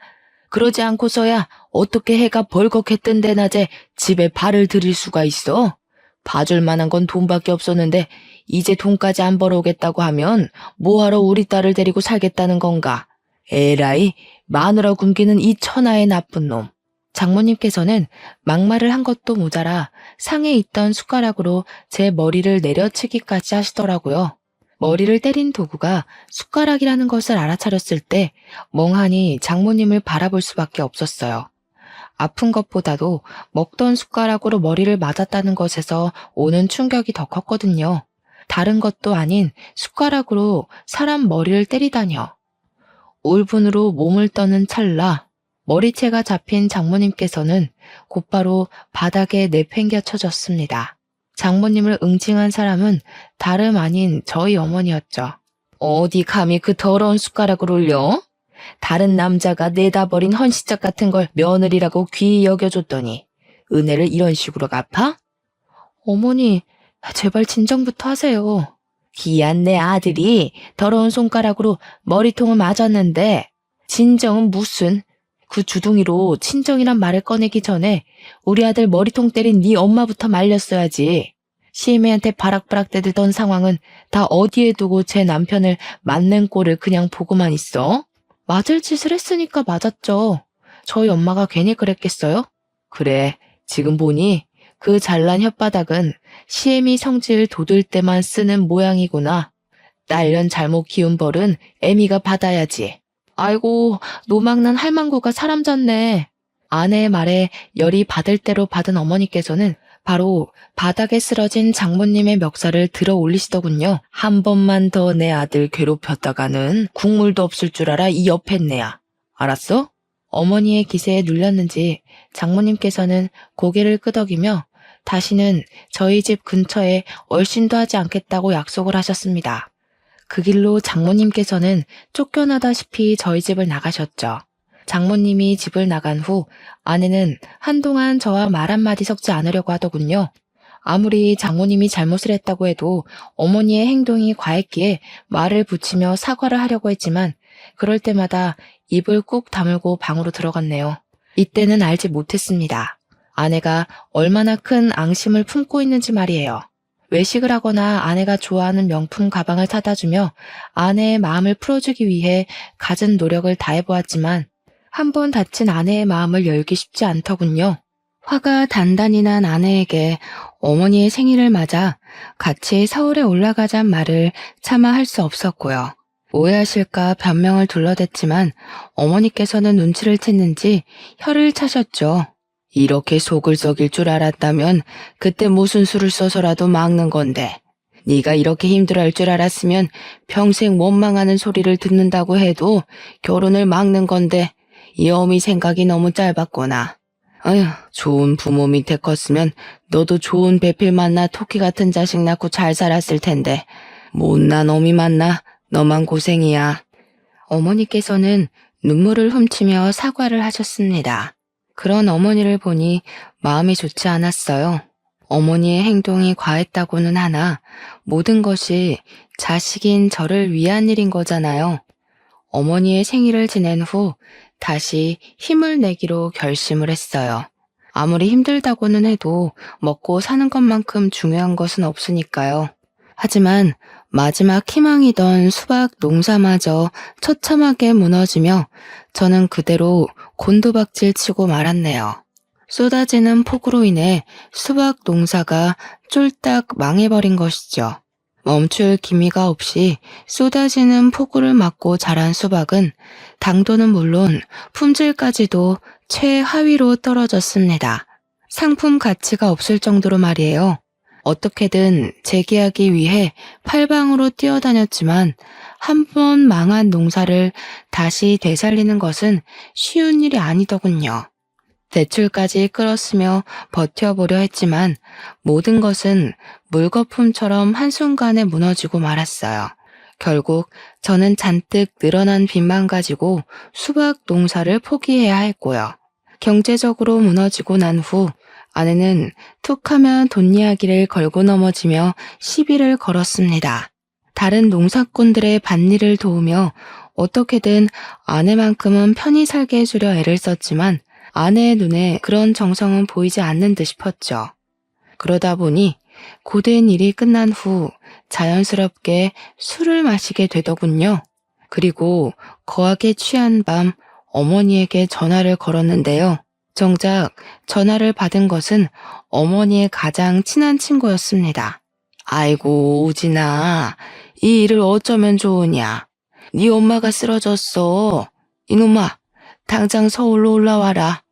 그러지 않고서야 어떻게 해가 벌컥했던데 낮에 집에 발을 들일 수가 있어? 봐줄 만한 건 돈밖에 없었는데 이제 돈까지 안 벌어오겠다고 하면 뭐하러 우리 딸을 데리고 살겠다는 건가? 에라이, 마누라 굶기는 이 천하의 나쁜 놈. 장모님께서는 막말을 한 것도 모자라 상에 있던 숟가락으로 제 머리를 내려치기까지 하시더라고요. 머리를 때린 도구가 숟가락이라는 것을 알아차렸을 때 멍하니 장모님을 바라볼 수밖에 없었어요. 아픈 것보다도 먹던 숟가락으로 머리를 맞았다는 것에서 오는 충격이 더 컸거든요. 다른 것도 아닌 숟가락으로 사람 머리를 때리다니요. 울분으로 몸을 떠는 찰나 머리채가 잡힌 장모님께서는 곧바로 바닥에 내팽겨쳐졌습니다. 장모님을 응징한 사람은 다름 아닌 저희 어머니였죠. 어디 감히 그 더러운 숟가락을 올려? 다른 남자가 내다 버린 헌시짝 같은 걸 며느리라고 귀히 여겨줬더니 은혜를 이런 식으로 갚아? 어머니, 제발 진정부터 하세요. 귀한 내 아들이 더러운 손가락으로 머리통을 맞았는데 진정은 무슨... 그 주둥이로 친정이란 말을 꺼내기 전에 우리 아들 머리통 때린 네 엄마부터 말렸어야지. 시애미한테 바락바락 대들던 상황은 다 어디에 두고 제 남편을 맞는 꼴을 그냥 보고만 있어? 맞을 짓을 했으니까 맞았죠. 저희 엄마가 괜히 그랬겠어요? 그래, 지금 보니 그 잘난 혓바닥은 시애미 성질 돋을 때만 쓰는 모양이구나. 딸년 잘못 키운 벌은 애미가 받아야지. 아이고, 노망난 할망구가 사람 졌네. 아내의 말에 열이 받을 대로 받은 어머니께서는 바로 바닥에 쓰러진 장모님의 멱살을 들어 올리시더군요. 한 번만 더 내 아들 괴롭혔다가는 국물도 없을 줄 알아 이 옆했네야. 알았어? 어머니의 기세에 눌렸는지 장모님께서는 고개를 끄덕이며 다시는 저희 집 근처에 얼씬도 하지 않겠다고 약속을 하셨습니다. 그 길로 장모님께서는 쫓겨나다시피 저희 집을 나가셨죠. 장모님이 집을 나간 후 아내는 한동안 저와 말 한마디 섞지 않으려고 하더군요. 아무리 장모님이 잘못을 했다고 해도 어머니의 행동이 과했기에 말을 붙이며 사과를 하려고 했지만 그럴 때마다 입을 꾹 다물고 방으로 들어갔네요. 이때는 알지 못했습니다. 아내가 얼마나 큰 앙심을 품고 있는지 말이에요. 외식을 하거나 아내가 좋아하는 명품 가방을 사다 주며 아내의 마음을 풀어주기 위해 갖은 노력을 다해보았지만 한 번 다친 아내의 마음을 열기 쉽지 않더군요. 화가 단단히 난 아내에게 어머니의 생일을 맞아 같이 서울에 올라가자는 말을 차마 할 수 없었고요. 오해하실까 변명을 둘러댔지만 어머니께서는 눈치를 챘는지 혀를 차셨죠. 이렇게 속을 썩일 줄 알았다면 그때 무슨 수를 써서라도 막는 건데 네가 이렇게 힘들어할 줄 알았으면 평생 원망하는 소리를 듣는다고 해도 결혼을 막는 건데 이 어미 생각이 너무 짧았구나. 아휴, 좋은 부모 밑에 컸으면 너도 좋은 배필 만나 토끼 같은 자식 낳고 잘 살았을 텐데 못난 어미 만나 너만 고생이야. 어머니께서는 눈물을 훔치며 사과를 하셨습니다. 그런 어머니를 보니 마음이 좋지 않았어요. 어머니의 행동이 과했다고는 하나 모든 것이 자식인 저를 위한 일인 거잖아요. 어머니의 생일을 지낸 후 다시 힘을 내기로 결심을 했어요. 아무리 힘들다고는 해도 먹고 사는 것만큼 중요한 것은 없으니까요. 하지만 마지막 희망이던 수박 농사마저 처참하게 무너지며 저는 그대로 곤두박질 치고 말았네요. 쏟아지는 폭우로 인해 수박 농사가 쫄딱 망해버린 것이죠. 멈출 기미가 없이 쏟아지는 폭우를 맞고 자란 수박은 당도는 물론 품질까지도 최하위로 떨어졌습니다. 상품 가치가 없을 정도로 말이에요. 어떻게든 재기하기 위해 팔방으로 뛰어다녔지만 한 번 망한 농사를 다시 되살리는 것은 쉬운 일이 아니더군요. 대출까지 끌었으며 버텨보려 했지만 모든 것은 물거품처럼 한순간에 무너지고 말았어요. 결국 저는 잔뜩 늘어난 빚만 가지고 수박 농사를 포기해야 했고요. 경제적으로 무너지고 난 후 아내는 툭하면 돈 이야기를 걸고 넘어지며 시비를 걸었습니다. 다른 농사꾼들의 밭일을 도우며 어떻게든 아내만큼은 편히 살게 해주려 애를 썼지만 아내의 눈에 그런 정성은 보이지 않는 듯 싶었죠. 그러다 보니 고된 일이 끝난 후 자연스럽게 술을 마시게 되더군요. 그리고 거하게 취한 밤 어머니에게 전화를 걸었는데요. 정작 전화를 받은 것은 어머니의 가장 친한 친구였습니다. 아이고 우진아, 이 일을 어쩌면 좋으냐. 네 엄마가 쓰러졌어. 이놈아, 당장 서울로 올라와라.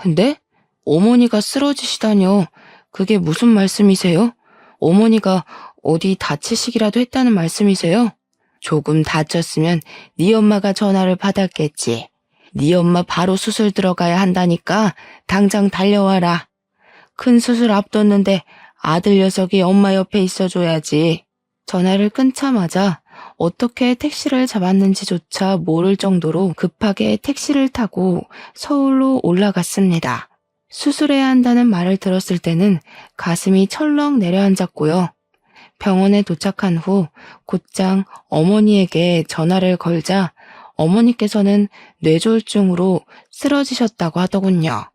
근데 어머니가 쓰러지시다뇨. 그게 무슨 말씀이세요? 어머니가 어디 다치시기라도 했다는 말씀이세요? 조금 다쳤으면 네 엄마가 전화를 받았겠지. 네 엄마 바로 수술 들어가야 한다니까 당장 달려와라. 큰 수술 앞뒀는데 아들 녀석이 엄마 옆에 있어줘야지. 전화를 끊자마자 어떻게 택시를 잡았는지조차 모를 정도로 급하게 택시를 타고 서울로 올라갔습니다. 수술해야 한다는 말을 들었을 때는 가슴이 철렁 내려앉았고요. 병원에 도착한 후 곧장 어머니에게 전화를 걸자 어머니께서는 뇌졸중으로 쓰러지셨다고 하더군요.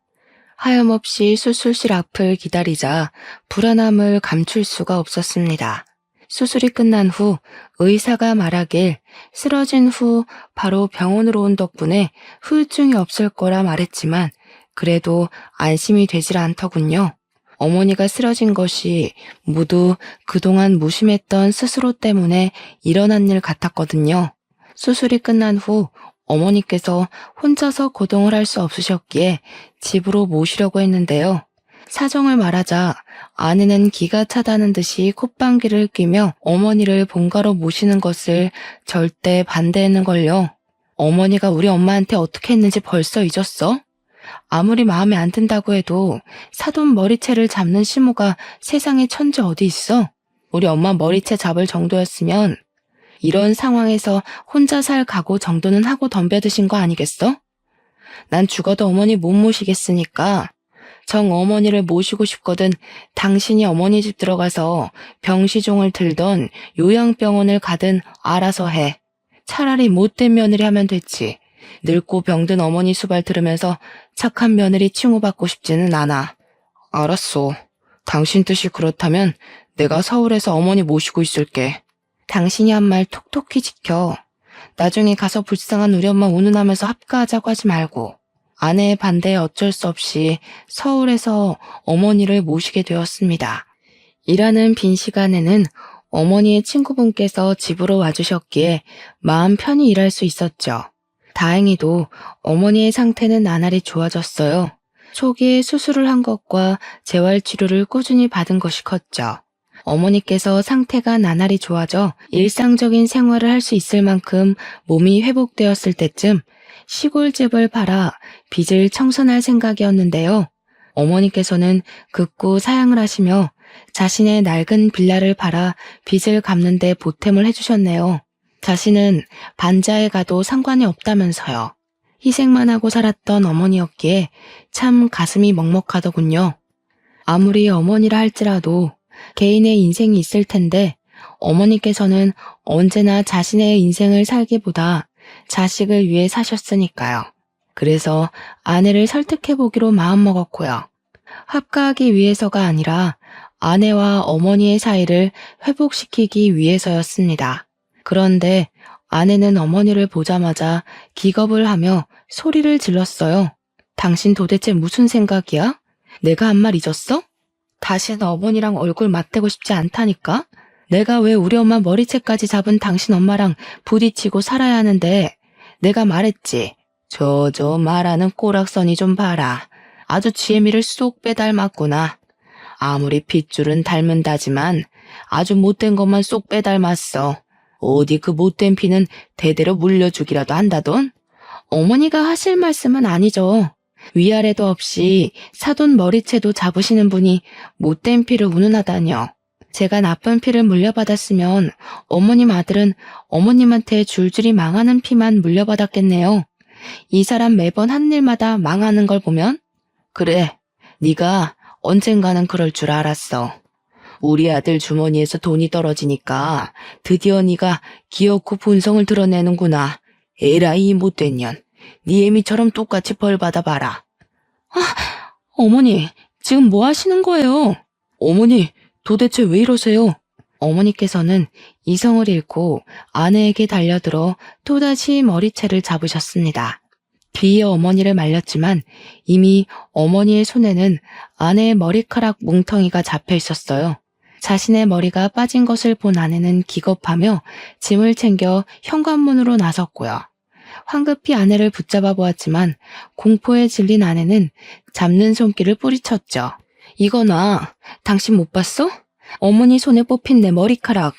하염없이 수술실 앞을 기다리자 불안함을 감출 수가 없었습니다. 수술이 끝난 후 의사가 말하길 쓰러진 후 바로 병원으로 온 덕분에 후유증이 없을 거라 말했지만 그래도 안심이 되질 않더군요. 어머니가 쓰러진 것이 모두 그동안 무심했던 스스로 때문에 일어난 일 같았거든요. 수술이 끝난 후 어머니께서 혼자서 거동을 할 수 없으셨기에 집으로 모시려고 했는데요. 사정을 말하자 아내는 기가 차다는 듯이 콧방귀를 뀌며 어머니를 본가로 모시는 것을 절대 반대했는걸요. 어머니가 우리 엄마한테 어떻게 했는지 벌써 잊었어? 아무리 마음에 안 든다고 해도 사돈 머리채를 잡는 시모가 세상에 천재 어디 있어? 우리 엄마 머리채 잡을 정도였으면 이런 상황에서 혼자 살 각오 정도는 하고 덤벼드신 거 아니겠어? 난 죽어도 어머니 못 모시겠으니까 정 어머니를 모시고 싶거든 당신이 어머니 집 들어가서 병시종을 들던 요양병원을 가든 알아서 해. 차라리 못된 며느리 하면 됐지. 늙고 병든 어머니 수발 들으면서 착한 며느리 칭호받고 싶지는 않아. 알았어. 당신 뜻이 그렇다면 내가 서울에서 어머니 모시고 있을게. 당신이 한 말 톡톡히 지켜. 나중에 가서 불쌍한 우리 엄마 운운하면서 합가하자고 하지 말고. 아내의 반대에 어쩔 수 없이 서울에서 어머니를 모시게 되었습니다. 일하는 빈 시간에는 어머니의 친구분께서 집으로 와주셨기에 마음 편히 일할 수 있었죠. 다행히도 어머니의 상태는 나날이 좋아졌어요. 초기에 수술을 한 것과 재활치료를 꾸준히 받은 것이 컸죠. 어머니께서 상태가 나날이 좋아져 일상적인 생활을 할 수 있을 만큼 몸이 회복되었을 때쯤 시골집을 팔아 빚을 청산할 생각이었는데요. 어머니께서는 극구 사양을 하시며 자신의 낡은 빌라를 팔아 빚을 갚는 데 보탬을 해주셨네요. 자신은 반자에 가도 상관이 없다면서요. 희생만 하고 살았던 어머니였기에 참 가슴이 먹먹하더군요. 아무리 어머니라 할지라도 개인의 인생이 있을 텐데 어머니께서는 언제나 자신의 인생을 살기보다 자식을 위해 사셨으니까요. 그래서 아내를 설득해보기로 마음먹었고요. 합가하기 위해서가 아니라 아내와 어머니의 사이를 회복시키기 위해서였습니다. 그런데 아내는 어머니를 보자마자 기겁을 하며 소리를 질렀어요. 당신 도대체 무슨 생각이야? 내가 한 말 잊었어? 다시는 어머니랑 얼굴 맞대고 싶지 않다니까? 내가 왜 우리 엄마 머리채까지 잡은 당신 엄마랑 부딪히고 살아야 하는데 내가 말했지. 저 말하는 꼬락서니 좀 봐라. 아주 지혜미를 쏙 빼닮았구나. 아무리 핏줄은 닮은다지만 아주 못된 것만 쏙 빼닮았어. 어디 그 못된 피는 대대로 물려주기라도 한다돈? 어머니가 하실 말씀은 아니죠. 위아래도 없이 사돈 머리채도 잡으시는 분이 못된 피를 운운하다뇨. 제가 나쁜 피를 물려받았으면 어머님 아들은 어머님한테 줄줄이 망하는 피만 물려받았겠네요. 이 사람 매번 한 일마다 망하는 걸 보면 그래, 네가 언젠가는 그럴 줄 알았어. 우리 아들 주머니에서 돈이 떨어지니까 드디어 네가 기어코 본성을 드러내는구나. 에라이 이 못된 년. 네 애미처럼 똑같이 벌 받아봐라. 어머니, 지금 뭐 하시는 거예요? 어머니, 도대체 왜 이러세요? 어머니께서는 이성을 잃고 아내에게 달려들어 또다시 머리채를 잡으셨습니다. 비의 어머니를 말렸지만 이미 어머니의 손에는 아내의 머리카락 뭉텅이가 잡혀 있었어요. 자신의 머리가 빠진 것을 본 아내는 기겁하며 짐을 챙겨 현관문으로 나섰고요. 황급히 아내를 붙잡아 보았지만 공포에 질린 아내는 잡는 손길을 뿌리쳤죠. 이거나 당신 못 봤어? 어머니 손에 뽑힌 내 머리카락.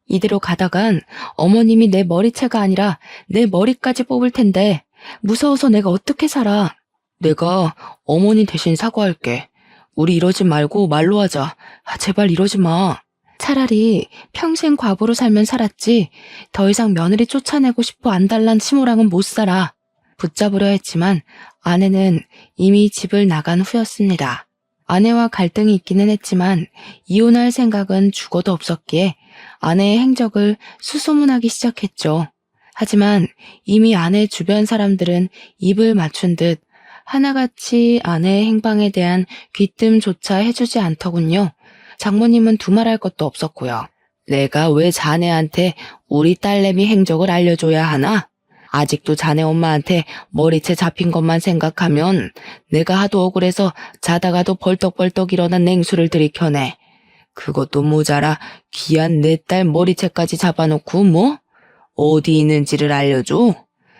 이대로 가다간 어머님이 내 머리채가 아니라 내 머리까지 뽑을 텐데 무서워서 내가 어떻게 살아. 내가 어머니 대신 사과할게. 우리 이러지 말고 말로 하자. 제발 이러지 마. 차라리 평생 과부로 살면 살았지 더 이상 며느리 쫓아내고 싶어 안달난 시모랑은 못 살아. 붙잡으려 했지만 아내는 이미 집을 나간 후였습니다. 아내와 갈등이 있기는 했지만 이혼할 생각은 죽어도 없었기에 아내의 행적을 수소문하기 시작했죠. 하지만 이미 아내 주변 사람들은 입을 맞춘 듯 하나같이 아내의 행방에 대한 귀뜸조차 해주지 않더군요. 장모님은 두말할 것도 없었고요. 내가 왜 자네한테 우리 딸내미 행적을 알려줘야 하나? 아직도 자네 엄마한테 머리채 잡힌 것만 생각하면 내가 하도 억울해서 자다가도 벌떡벌떡 일어난 냉수를 들이켜내. 그것도 모자라 귀한 내 딸 머리채까지 잡아놓고 뭐? 어디 있는지를 알려줘?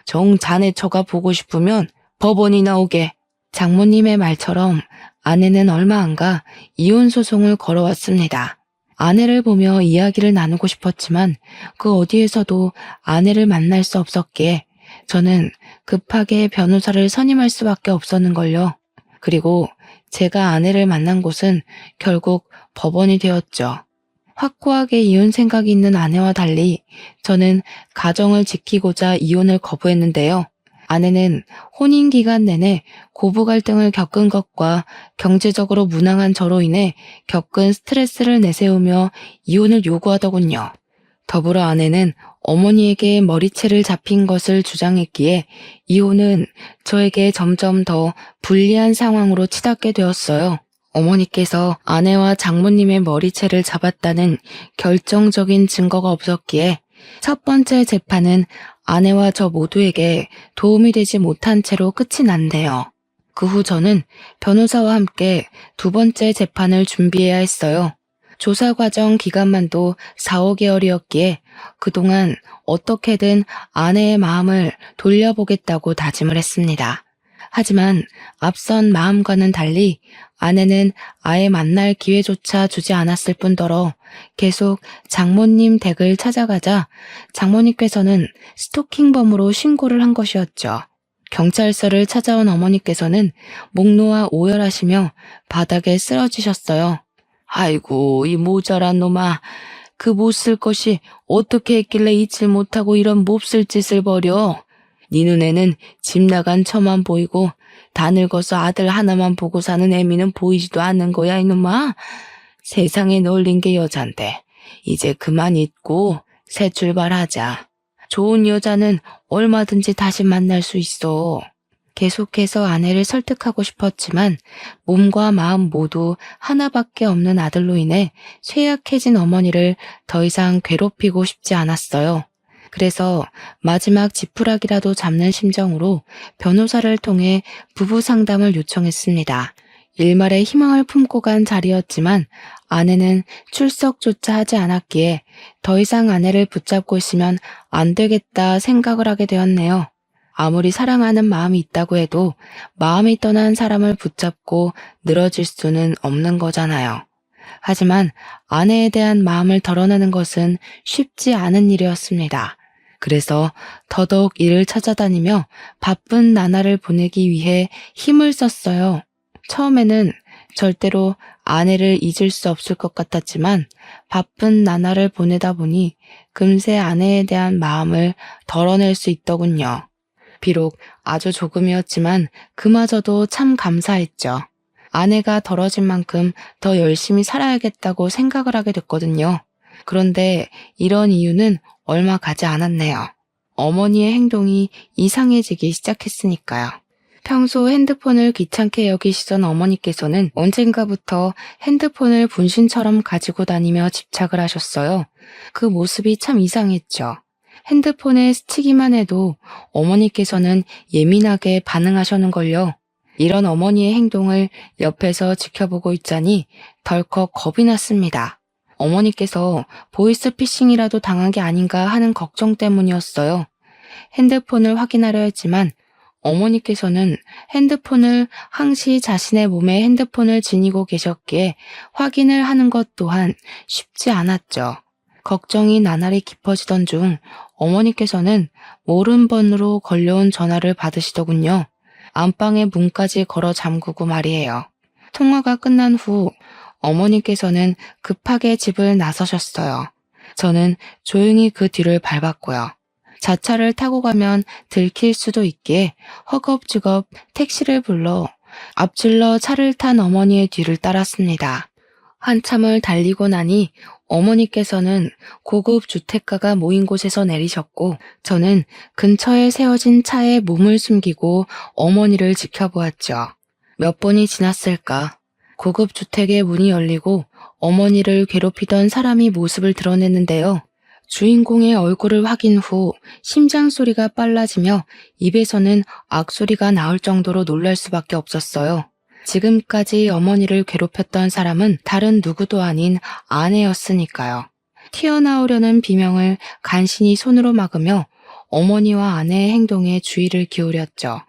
정 자네 처가 보고 싶으면 법원이 나오게. 장모님의 말처럼 아내는 얼마 안 가 이혼 소송을 걸어왔습니다. 아내를 보며 이야기를 나누고 싶었지만 그 어디에서도 아내를 만날 수 없었기에 저는 급하게 변호사를 선임할 수밖에 없었는걸요. 그리고 제가 아내를 만난 곳은 결국 법원이 되었죠. 확고하게 이혼 생각이 있는 아내와 달리 저는 가정을 지키고자 이혼을 거부했는데요. 아내는 혼인 기간 내내 고부 갈등을 겪은 것과 경제적으로 무능한 저로 인해 겪은 스트레스를 내세우며 이혼을 요구하더군요. 더불어 아내는 어머니에게 머리채를 잡힌 것을 주장했기에 이혼은 저에게 점점 더 불리한 상황으로 치닫게 되었어요. 어머니께서 아내와 장모님의 머리채를 잡았다는 결정적인 증거가 없었기에 첫 번째 재판은 아내와 저 모두에게 도움이 되지 못한 채로 끝이 난대요. 그 후 저는 변호사와 함께 두 번째 재판을 준비해야 했어요. 조사 과정 기간만도 4, 5개월이었기에 그동안 어떻게든 아내의 마음을 돌려보겠다고 다짐을 했습니다. 하지만 앞선 마음과는 달리 아내는 아예 만날 기회조차 주지 않았을 뿐더러 계속 장모님 댁을 찾아가자 장모님께서는 스토킹범으로 신고를 한 것이었죠. 경찰서를 찾아온 어머니께서는 목 놓아 오열하시며 바닥에 쓰러지셨어요. 아이고, 이 모자란 놈아. 그 못 쓸 것이 어떻게 했길래 잊질 못하고 이런 몹쓸 짓을 벌여. 네 눈에는 집 나간 처만 보이고 다 늙어서 아들 하나만 보고 사는 애미는 보이지도 않는 거야, 이놈아. 세상에 널린 게 여잔데 이제 그만 잊고 새 출발하자. 좋은 여자는 얼마든지 다시 만날 수 있어. 계속해서 아내를 설득하고 싶었지만 몸과 마음 모두 하나밖에 없는 아들로 인해 쇠약해진 어머니를 더 이상 괴롭히고 싶지 않았어요. 그래서 마지막 지푸라기라도 잡는 심정으로 변호사를 통해 부부 상담을 요청했습니다. 일말의 희망을 품고 간 자리였지만 아내는 출석조차 하지 않았기에 더 이상 아내를 붙잡고 있으면 안 되겠다 생각을 하게 되었네요. 아무리 사랑하는 마음이 있다고 해도 마음이 떠난 사람을 붙잡고 늘어질 수는 없는 거잖아요. 하지만 아내에 대한 마음을 덜어내는 것은 쉽지 않은 일이었습니다. 그래서 더더욱 일을 찾아다니며 바쁜 나날을 보내기 위해 힘을 썼어요. 처음에는 절대로 아내를 잊을 수 없을 것 같았지만 바쁜 나날을 보내다 보니 금세 아내에 대한 마음을 덜어낼 수 있더군요. 비록 아주 조금이었지만 그마저도 참 감사했죠. 아내가 덜어진 만큼 더 열심히 살아야겠다고 생각을 하게 됐거든요. 그런데 이런 이유는 얼마 가지 않았네요. 어머니의 행동이 이상해지기 시작했으니까요. 평소 핸드폰을 귀찮게 여기시던 어머니께서는 언젠가부터 핸드폰을 분신처럼 가지고 다니며 집착을 하셨어요. 그 모습이 참 이상했죠. 핸드폰에 스치기만 해도 어머니께서는 예민하게 반응하셨는걸요. 이런 어머니의 행동을 옆에서 지켜보고 있자니 덜컥 겁이 났습니다. 어머니께서 보이스피싱이라도 당한 게 아닌가 하는 걱정 때문이었어요. 핸드폰을 확인하려 했지만 어머니께서는 핸드폰을 항시 자신의 몸에 핸드폰을 지니고 계셨기에 확인을 하는 것 또한 쉽지 않았죠. 걱정이 나날이 깊어지던 중 어머니께서는 모른 번호로 걸려온 전화를 받으시더군요. 안방에 문까지 걸어 잠그고 말이에요. 통화가 끝난 후 어머니께서는 급하게 집을 나서셨어요. 저는 조용히 그 뒤를 밟았고요. 자차를 타고 가면 들킬 수도 있기에 허겁지겁 택시를 불러 앞질러 차를 탄 어머니의 뒤를 따랐습니다. 한참을 달리고 나니 어머니께서는 고급 주택가가 모인 곳에서 내리셨고 저는 근처에 세워진 차에 몸을 숨기고 어머니를 지켜보았죠. 몇 분이 지났을까? 고급 주택의 문이 열리고 어머니를 괴롭히던 사람이 모습을 드러냈는데요. 주인공의 얼굴을 확인 후 심장 소리가 빨라지며 입에서는 악소리가 나올 정도로 놀랄 수밖에 없었어요. 지금까지 어머니를 괴롭혔던 사람은 다른 누구도 아닌 아내였으니까요. 튀어나오려는 비명을 간신히 손으로 막으며 어머니와 아내의 행동에 주의를 기울였죠.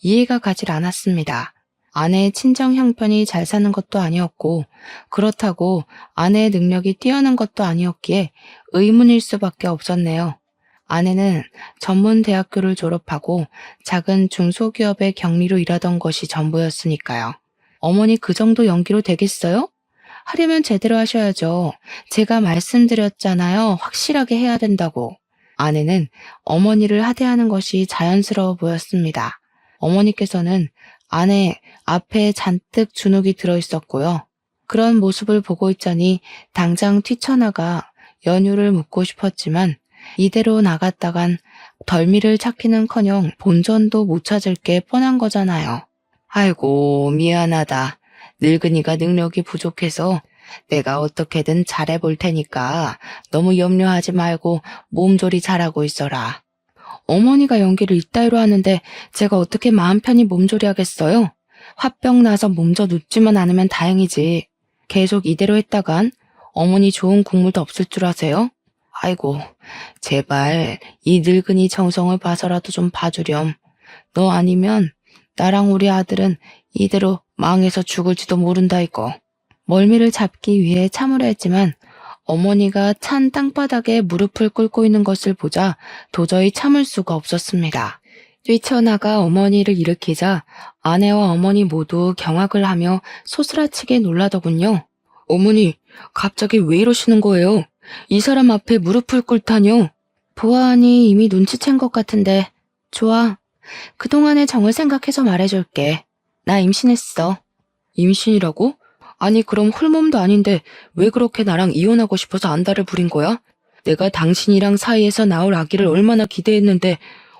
이해가 가질 않았습니다. 아내의 친정 형편이 잘 사는 것도 아니었고, 그렇다고 아내의 능력이 뛰어난 것도 아니었기에 의문일 수밖에 없었네요. 아내는 전문 대학교를 졸업하고 작은 중소기업의 경리로 일하던 것이 전부였으니까요. 어머니 그 정도 연기로 되겠어요? 하려면 제대로 하셔야죠. 제가 말씀드렸잖아요. 확실하게 해야 된다고. 아내는 어머니를 하대하는 것이 자연스러워 보였습니다. 어머니께서는 아내 앞에 잔뜩 주눅이 들어 있었고요. 그런 모습을 보고 있자니 당장 뛰쳐나가 연유를 묻고 싶었지만 이대로 나갔다간 덜미를 찾기는커녕 본전도 못 찾을 게 뻔한 거잖아요. 아이고, 미안하다. 늙은이가 능력이 부족해서 내가 어떻게든 잘해볼 테니까 너무 염려하지 말고 몸조리 잘하고 있어라. 어머니가 연기를 이따위로 하는데 제가 어떻게 마음 편히 몸조리 하겠어요? 화병 나서 몸져 눕지만 않으면 다행이지. 계속 이대로 했다간 어머니 좋은 국물도 없을 줄 아세요? 아이고, 제발 이 늙은이 정성을 봐서라도 좀 봐주렴. 너 아니면 나랑 우리 아들은 이대로 망해서 죽을지도 모른다 이거. 멀미를 잡기 위해 참으려 했지만 어머니가 찬 땅바닥에 무릎을 꿇고 있는 것을 보자 도저히 참을 수가 없었습니다. 뛰쳐나가 어머니를 일으키자 아내와 어머니 모두 경악을 하며 소스라치게 놀라더군요. 어머니, 갑자기 왜 이러시는 거예요? 이 사람 앞에 무릎을 꿇다뇨? 보아하니 이미 눈치챈 것 같은데. 좋아. 그동안의 정을 생각해서 말해줄게. 나 임신했어. 임신이라고? 아니 그럼 홀몸도 아닌데 왜 그렇게 나랑 이혼하고 싶어서 안달을 부린 거야? 내가 당신이랑 사이에서 나올 아기를 얼마나 기대했는데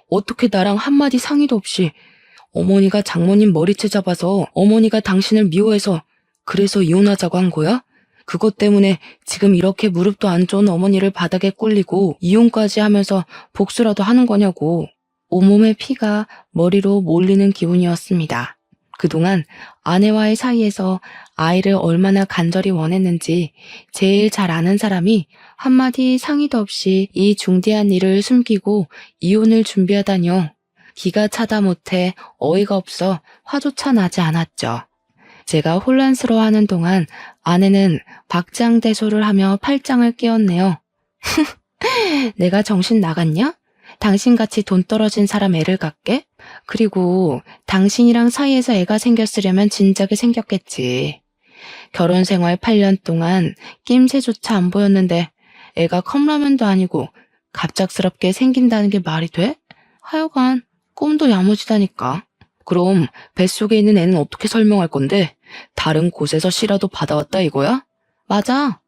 어떻게 나랑 한마디 상의도 없이. 어머니가 장모님 머리채 잡아서 어머니가 당신을 미워해서 그래서 이혼하자고 한 거야? 그것 때문에 지금 이렇게 무릎도 안 좋은 어머니를 바닥에 꿇리고 이혼까지 하면서 복수라도 하는 거냐고. 온몸의 피가 머리로 몰리는 기분이었습니다. 그동안 아내와의 사이에서 아이를 얼마나 간절히 원했는지 제일 잘 아는 사람이 한마디 상의도 없이 이 중대한 일을 숨기고 이혼을 준비하다뇨. 기가 차다 못해 어이가 없어 화조차 나지 않았죠. 제가 혼란스러워하는 동안 아내는 박장대소를 하며 팔짱을 끼웠네요. 내가 정신 나갔냐? 당신같이 돈 떨어진 사람 애를 갖게? 그리고 당신이랑 사이에서 애가 생겼으려면 진작에 생겼겠지. 결혼 생활 8년 동안 낌새조차 안 보였는데 애가 컵라면도 아니고 갑작스럽게 생긴다는 게 말이 돼? 하여간 꿈도 야무지다니까. 그럼 뱃속에 있는 애는 어떻게 설명할 건데? 다른 곳에서 씨라도 받아왔다 이거야? 맞아.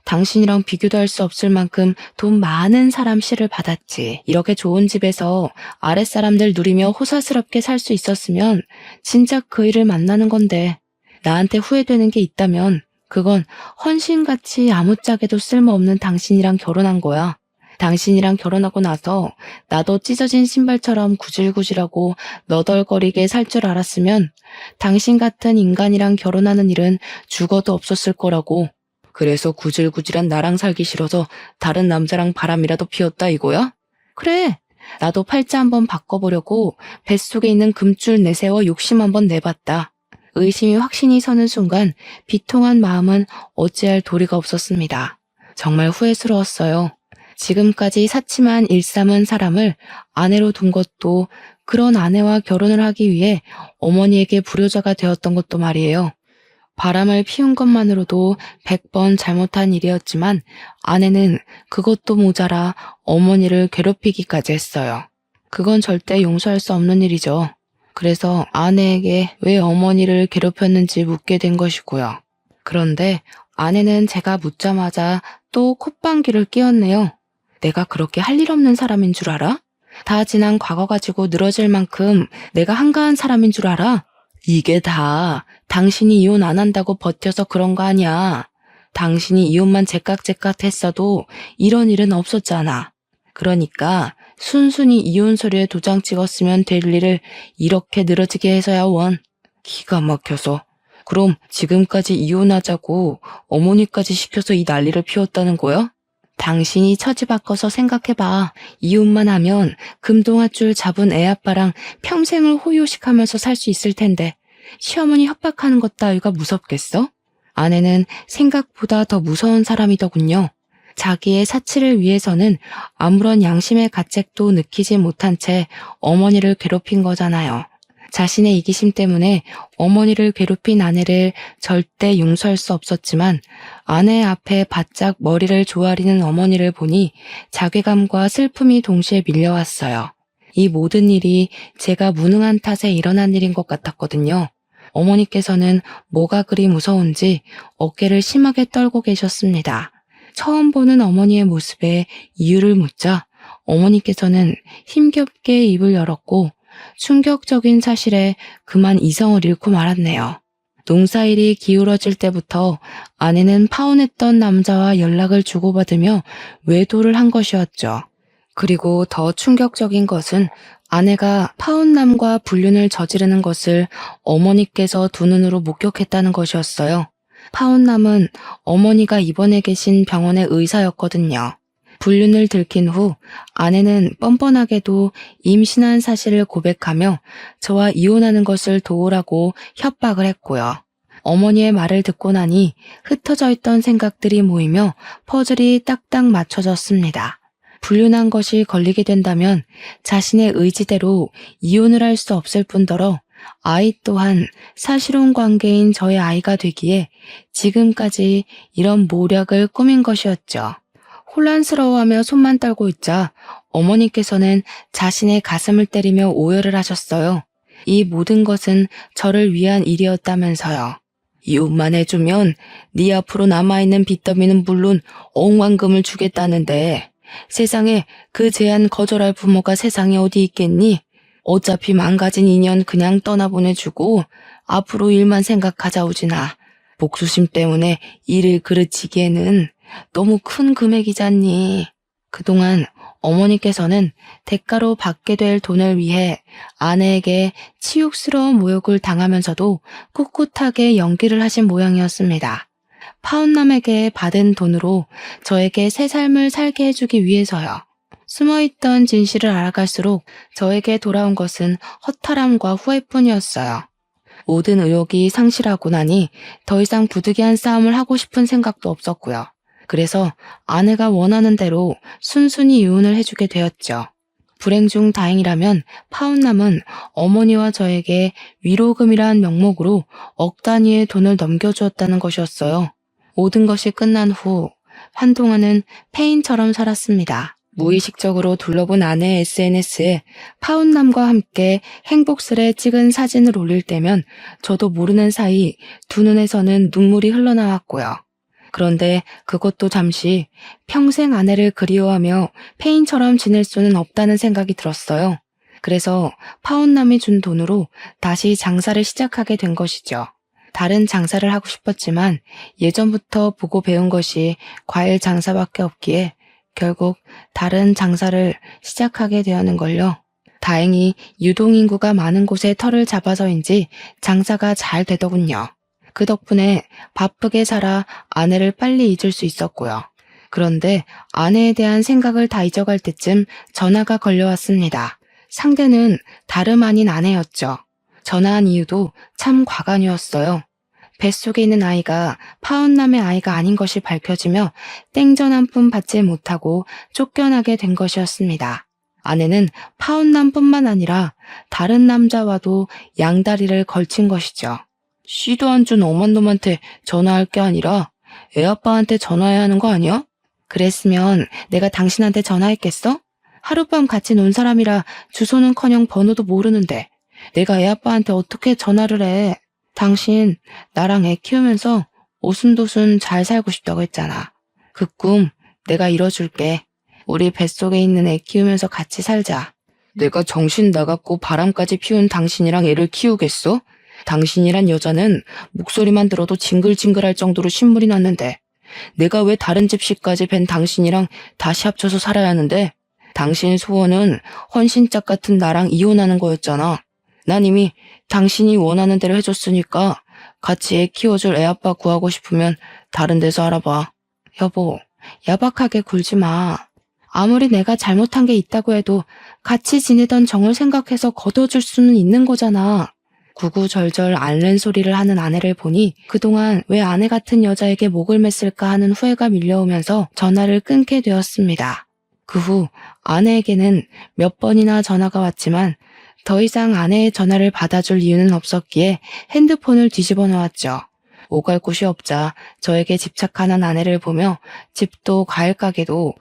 당신이랑 비교도 할 수 없을 만큼 돈 많은 사람 씨를 받았지. 이렇게 좋은 집에서 아랫사람들 누리며 호사스럽게 살 수 있었으면 진작 그 일을 만나는 건데 나한테 후회되는 게 있다면 그건 헌신같이 아무짝에도 쓸모없는 당신이랑 결혼한 거야. 당신이랑 결혼하고 나서 나도 찢어진 신발처럼 구질구질하고 너덜거리게 살 줄 알았으면 당신 같은 인간이랑 결혼하는 일은 죽어도 없었을 거라고. 그래서 구질구질한 나랑 살기 싫어서 다른 남자랑 바람이라도 피웠다 이거야? 그래. 나도 팔자 한번 바꿔보려고 뱃속에 있는 금줄 내세워 욕심 한번 내봤다. 의심이 확신이 서는 순간 비통한 마음은 어찌할 도리가 없었습니다. 정말 후회스러웠어요. 지금까지 사치만 일삼은 사람을 아내로 둔 것도 그런 아내와 결혼을 하기 위해 어머니에게 불효자가 되었던 것도 말이에요. 바람을 피운 것만으로도 100번 잘못한 일이었지만 아내는 그것도 모자라 어머니를 괴롭히기까지 했어요. 그건 절대 용서할 수 없는 일이죠. 그래서 아내에게 왜 어머니를 괴롭혔는지 묻게 된 것이고요. 그런데 아내는 제가 묻자마자 또 콧방귀를 뀌었네요. 내가 그렇게 할 일 없는 사람인 줄 알아? 다 지난 과거 가지고 늘어질 만큼 내가 한가한 사람인 줄 알아? 이게 다 당신이 이혼 안 한다고 버텨서 그런 거 아니야. 당신이 이혼만 제깍제깍 했어도 이런 일은 없었잖아. 그러니까 순순히 이혼 서류에 도장 찍었으면 될 일을 이렇게 늘어지게 해서야 원. 기가 막혀서. 그럼 지금까지 이혼하자고 어머니까지 시켜서 이 난리를 피웠다는 거야? 당신이 처지 바꿔서 생각해봐. 이혼만 하면 금동아줄 잡은 애아빠랑 평생을 호요식하면서 살 수 있을 텐데 시어머니 협박하는 것 따위가 무섭겠어? 아내는 생각보다 더 무서운 사람이더군요. 자기의 사치를 위해서는 아무런 양심의 가책도 느끼지 못한 채 어머니를 괴롭힌 거잖아요. 자신의 이기심 때문에 어머니를 괴롭힌 아내를 절대 용서할 수 없었지만 아내 앞에 바짝 머리를 조아리는 어머니를 보니 자괴감과 슬픔이 동시에 밀려왔어요. 이 모든 일이 제가 무능한 탓에 일어난 일인 것 같았거든요. 어머니께서는 뭐가 그리 무서운지 어깨를 심하게 떨고 계셨습니다. 처음 보는 어머니의 모습에 이유를 묻자 어머니께서는 힘겹게 입을 열었고 충격적인 사실에 그만 이성을 잃고 말았네요. 농사일이 기울어질 때부터 아내는 파혼했던 남자와 연락을 주고받으며 외도를 한 것이었죠. 그리고 더 충격적인 것은 아내가 파혼남과 불륜을 저지르는 것을 어머니께서 두 눈으로 목격했다는 것이었어요. 파혼남은 어머니가 입원해 계신 병원의 의사였거든요. 불륜을 들킨 후 아내는 뻔뻔하게도 임신한 사실을 고백하며 저와 이혼하는 것을 도우라고 협박을 했고요. 어머니의 말을 듣고 나니 흩어져 있던 생각들이 모이며 퍼즐이 딱딱 맞춰졌습니다. 불륜한 것이 걸리게 된다면 자신의 의지대로 이혼을 할 수 없을 뿐더러 아이 또한 사실혼 관계인 저의 아이가 되기에 지금까지 이런 모략을 꾸민 것이었죠. 혼란스러워하며 손만 떨고 있자 어머니께서는 자신의 가슴을 때리며 오열을 하셨어요. 이 모든 것은 저를 위한 일이었다면서요. 이혼만 해주면 네 앞으로 남아있는 빚더미는 물론 억만금을 주겠다는데 세상에 그 제안 거절할 부모가 세상에 어디 있겠니? 어차피 망가진 인연 그냥 떠나보내주고 앞으로 일만 생각하자 오지나. 복수심 때문에 일을 그르치기에는 너무 큰 금액이잖니. 그동안 어머니께서는 대가로 받게 될 돈을 위해 아내에게 치욕스러운 모욕을 당하면서도 꿋꿋하게 연기를 하신 모양이었습니다. 파혼남에게 받은 돈으로 저에게 새 삶을 살게 해주기 위해서요. 숨어있던 진실을 알아갈수록 저에게 돌아온 것은 허탈함과 후회뿐이었어요. 모든 의욕이 상실하고 나니 더 이상 부득이한 싸움을 하고 싶은 생각도 없었고요. 그래서 아내가 원하는 대로 순순히 이혼을 해주게 되었죠. 불행 중 다행이라면 파혼남은 어머니와 저에게 위로금이란 명목으로 억 단위의 돈을 넘겨주었다는 것이었어요. 모든 것이 끝난 후 한동안은 폐인처럼 살았습니다. 무의식적으로 둘러본 아내의 SNS에 파혼남과 함께 행복스레 찍은 사진을 올릴 때면 저도 모르는 사이 두 눈에서는 눈물이 흘러나왔고요. 그런데 그것도 잠시 평생 아내를 그리워하며 폐인처럼 지낼 수는 없다는 생각이 들었어요. 그래서 파혼남이 준 돈으로 다시 장사를 시작하게 된 것이죠. 다른 장사를 하고 싶었지만 예전부터 보고 배운 것이 과일 장사밖에 없기에 결국 다른 장사를 시작하게 되었는걸요. 다행히 유동인구가 많은 곳에 터를 잡아서인지 장사가 잘 되더군요. 그 덕분에 바쁘게 살아 아내를 빨리 잊을 수 있었고요. 그런데 아내에 대한 생각을 다 잊어갈 때쯤 전화가 걸려왔습니다. 상대는 다름 아닌 아내였죠. 전화한 이유도 참 과간이었어요. 뱃속에 있는 아이가 파혼남의 아이가 아닌 것이 밝혀지며 땡전 한 푼 받지 못하고 쫓겨나게 된 것이었습니다. 아내는 파혼남뿐만 아니라 다른 남자와도 양다리를 걸친 것이죠. 씨도 안 준 엄한 놈한테 전화할 게 아니라 애아빠한테 전화해야 하는 거 아니야? 그랬으면 내가 당신한테 전화했겠어? 하룻밤 같이 논 사람이라 주소는커녕 번호도 모르는데 내가 애아빠한테 어떻게 전화를 해? 당신 나랑 애 키우면서 오순도순 잘 살고 싶다고 했잖아. 그 꿈 내가 이뤄줄게. 우리 뱃속에 있는 애 키우면서 같이 살자. 내가 정신 나갔고 바람까지 피운 당신이랑 애를 키우겠어? 당신이란 여자는 목소리만 들어도 징글징글할 정도로 신물이 났는데 내가 왜 다른 집시까지 뵌 당신이랑 다시 합쳐서 살아야 하는데? 당신 소원은 헌신짝 같은 나랑 이혼하는 거였잖아. 난 이미 당신이 원하는 대로 해줬으니까 같이 애 키워줄 애아빠 구하고 싶으면 다른 데서 알아봐. 여보, 야박하게 굴지 마. 아무리 내가 잘못한 게 있다고 해도 같이 지내던 정을 생각해서 걷어줄 수는 있는 거잖아. 구구절절 앓는 소리를 하는 아내를 보니 그동안 왜 아내 같은 여자에게 목을 맸을까 하는 후회가 밀려오면서 전화를 끊게 되었습니다. 그 후 아내에게는 몇 번이나 전화가 왔지만 더 이상 아내의 전화를 받아줄 이유는 없었기에 핸드폰을 뒤집어 놓았죠. 오갈 곳이 없자 저에게 집착하는 아내를 보며 집도 과일 가게도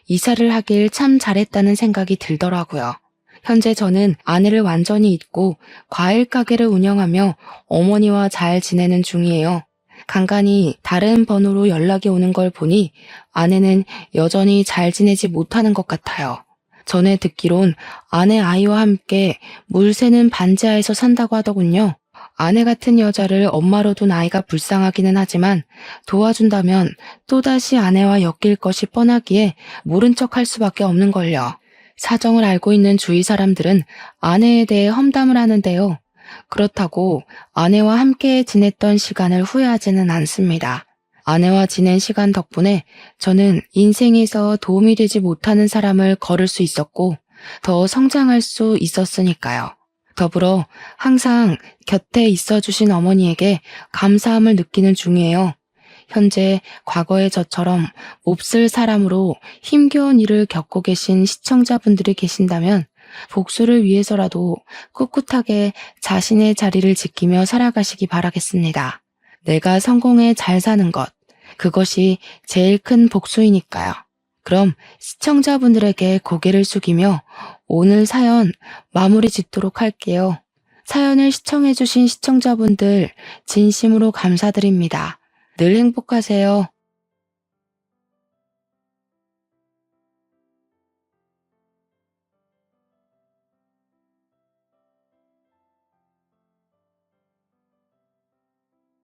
이사를 하길 참 잘했다는 생각이 들더라고요. 현재 저는 아내를 완전히 잊고 과일 가게를 운영하며 어머니와 잘 지내는 중이에요. 간간히 다른 번호로 연락이 오는 걸 보니 아내는 여전히 잘 지내지 못하는 것 같아요. 전에 듣기론 아내 아이와 함께 물 새는 반지하에서 산다고 하더군요. 아내 같은 여자를 엄마로 둔 아이가 불쌍하기는 하지만 도와준다면 또다시 아내와 엮일 것이 뻔하기에 모른 척 할 수밖에 없는걸요. 사정을 알고 있는 주위 사람들은 아내에 대해 험담을 하는데요. 그렇다고 아내와 함께 지냈던 시간을 후회하지는 않습니다. 아내와 지낸 시간 덕분에 저는 인생에서 도움이 되지 못하는 사람을 걸을 수 있었고 더 성장할 수 있었으니까요. 더불어 항상 곁에 있어주신 어머니에게 감사함을 느끼는 중이에요. 현재 과거의 저처럼 몹쓸 사람으로 힘겨운 일을 겪고 계신 시청자분들이 계신다면 복수를 위해서라도 꿋꿋하게 자신의 자리를 지키며 살아가시기 바라겠습니다. 내가 성공해 잘 사는 것, 그것이 제일 큰 복수이니까요. 그럼 시청자분들에게 고개를 숙이며 오늘 사연 마무리 짓도록 할게요. 사연을 시청해주신 시청자분들 진심으로 감사드립니다. 늘 행복하세요.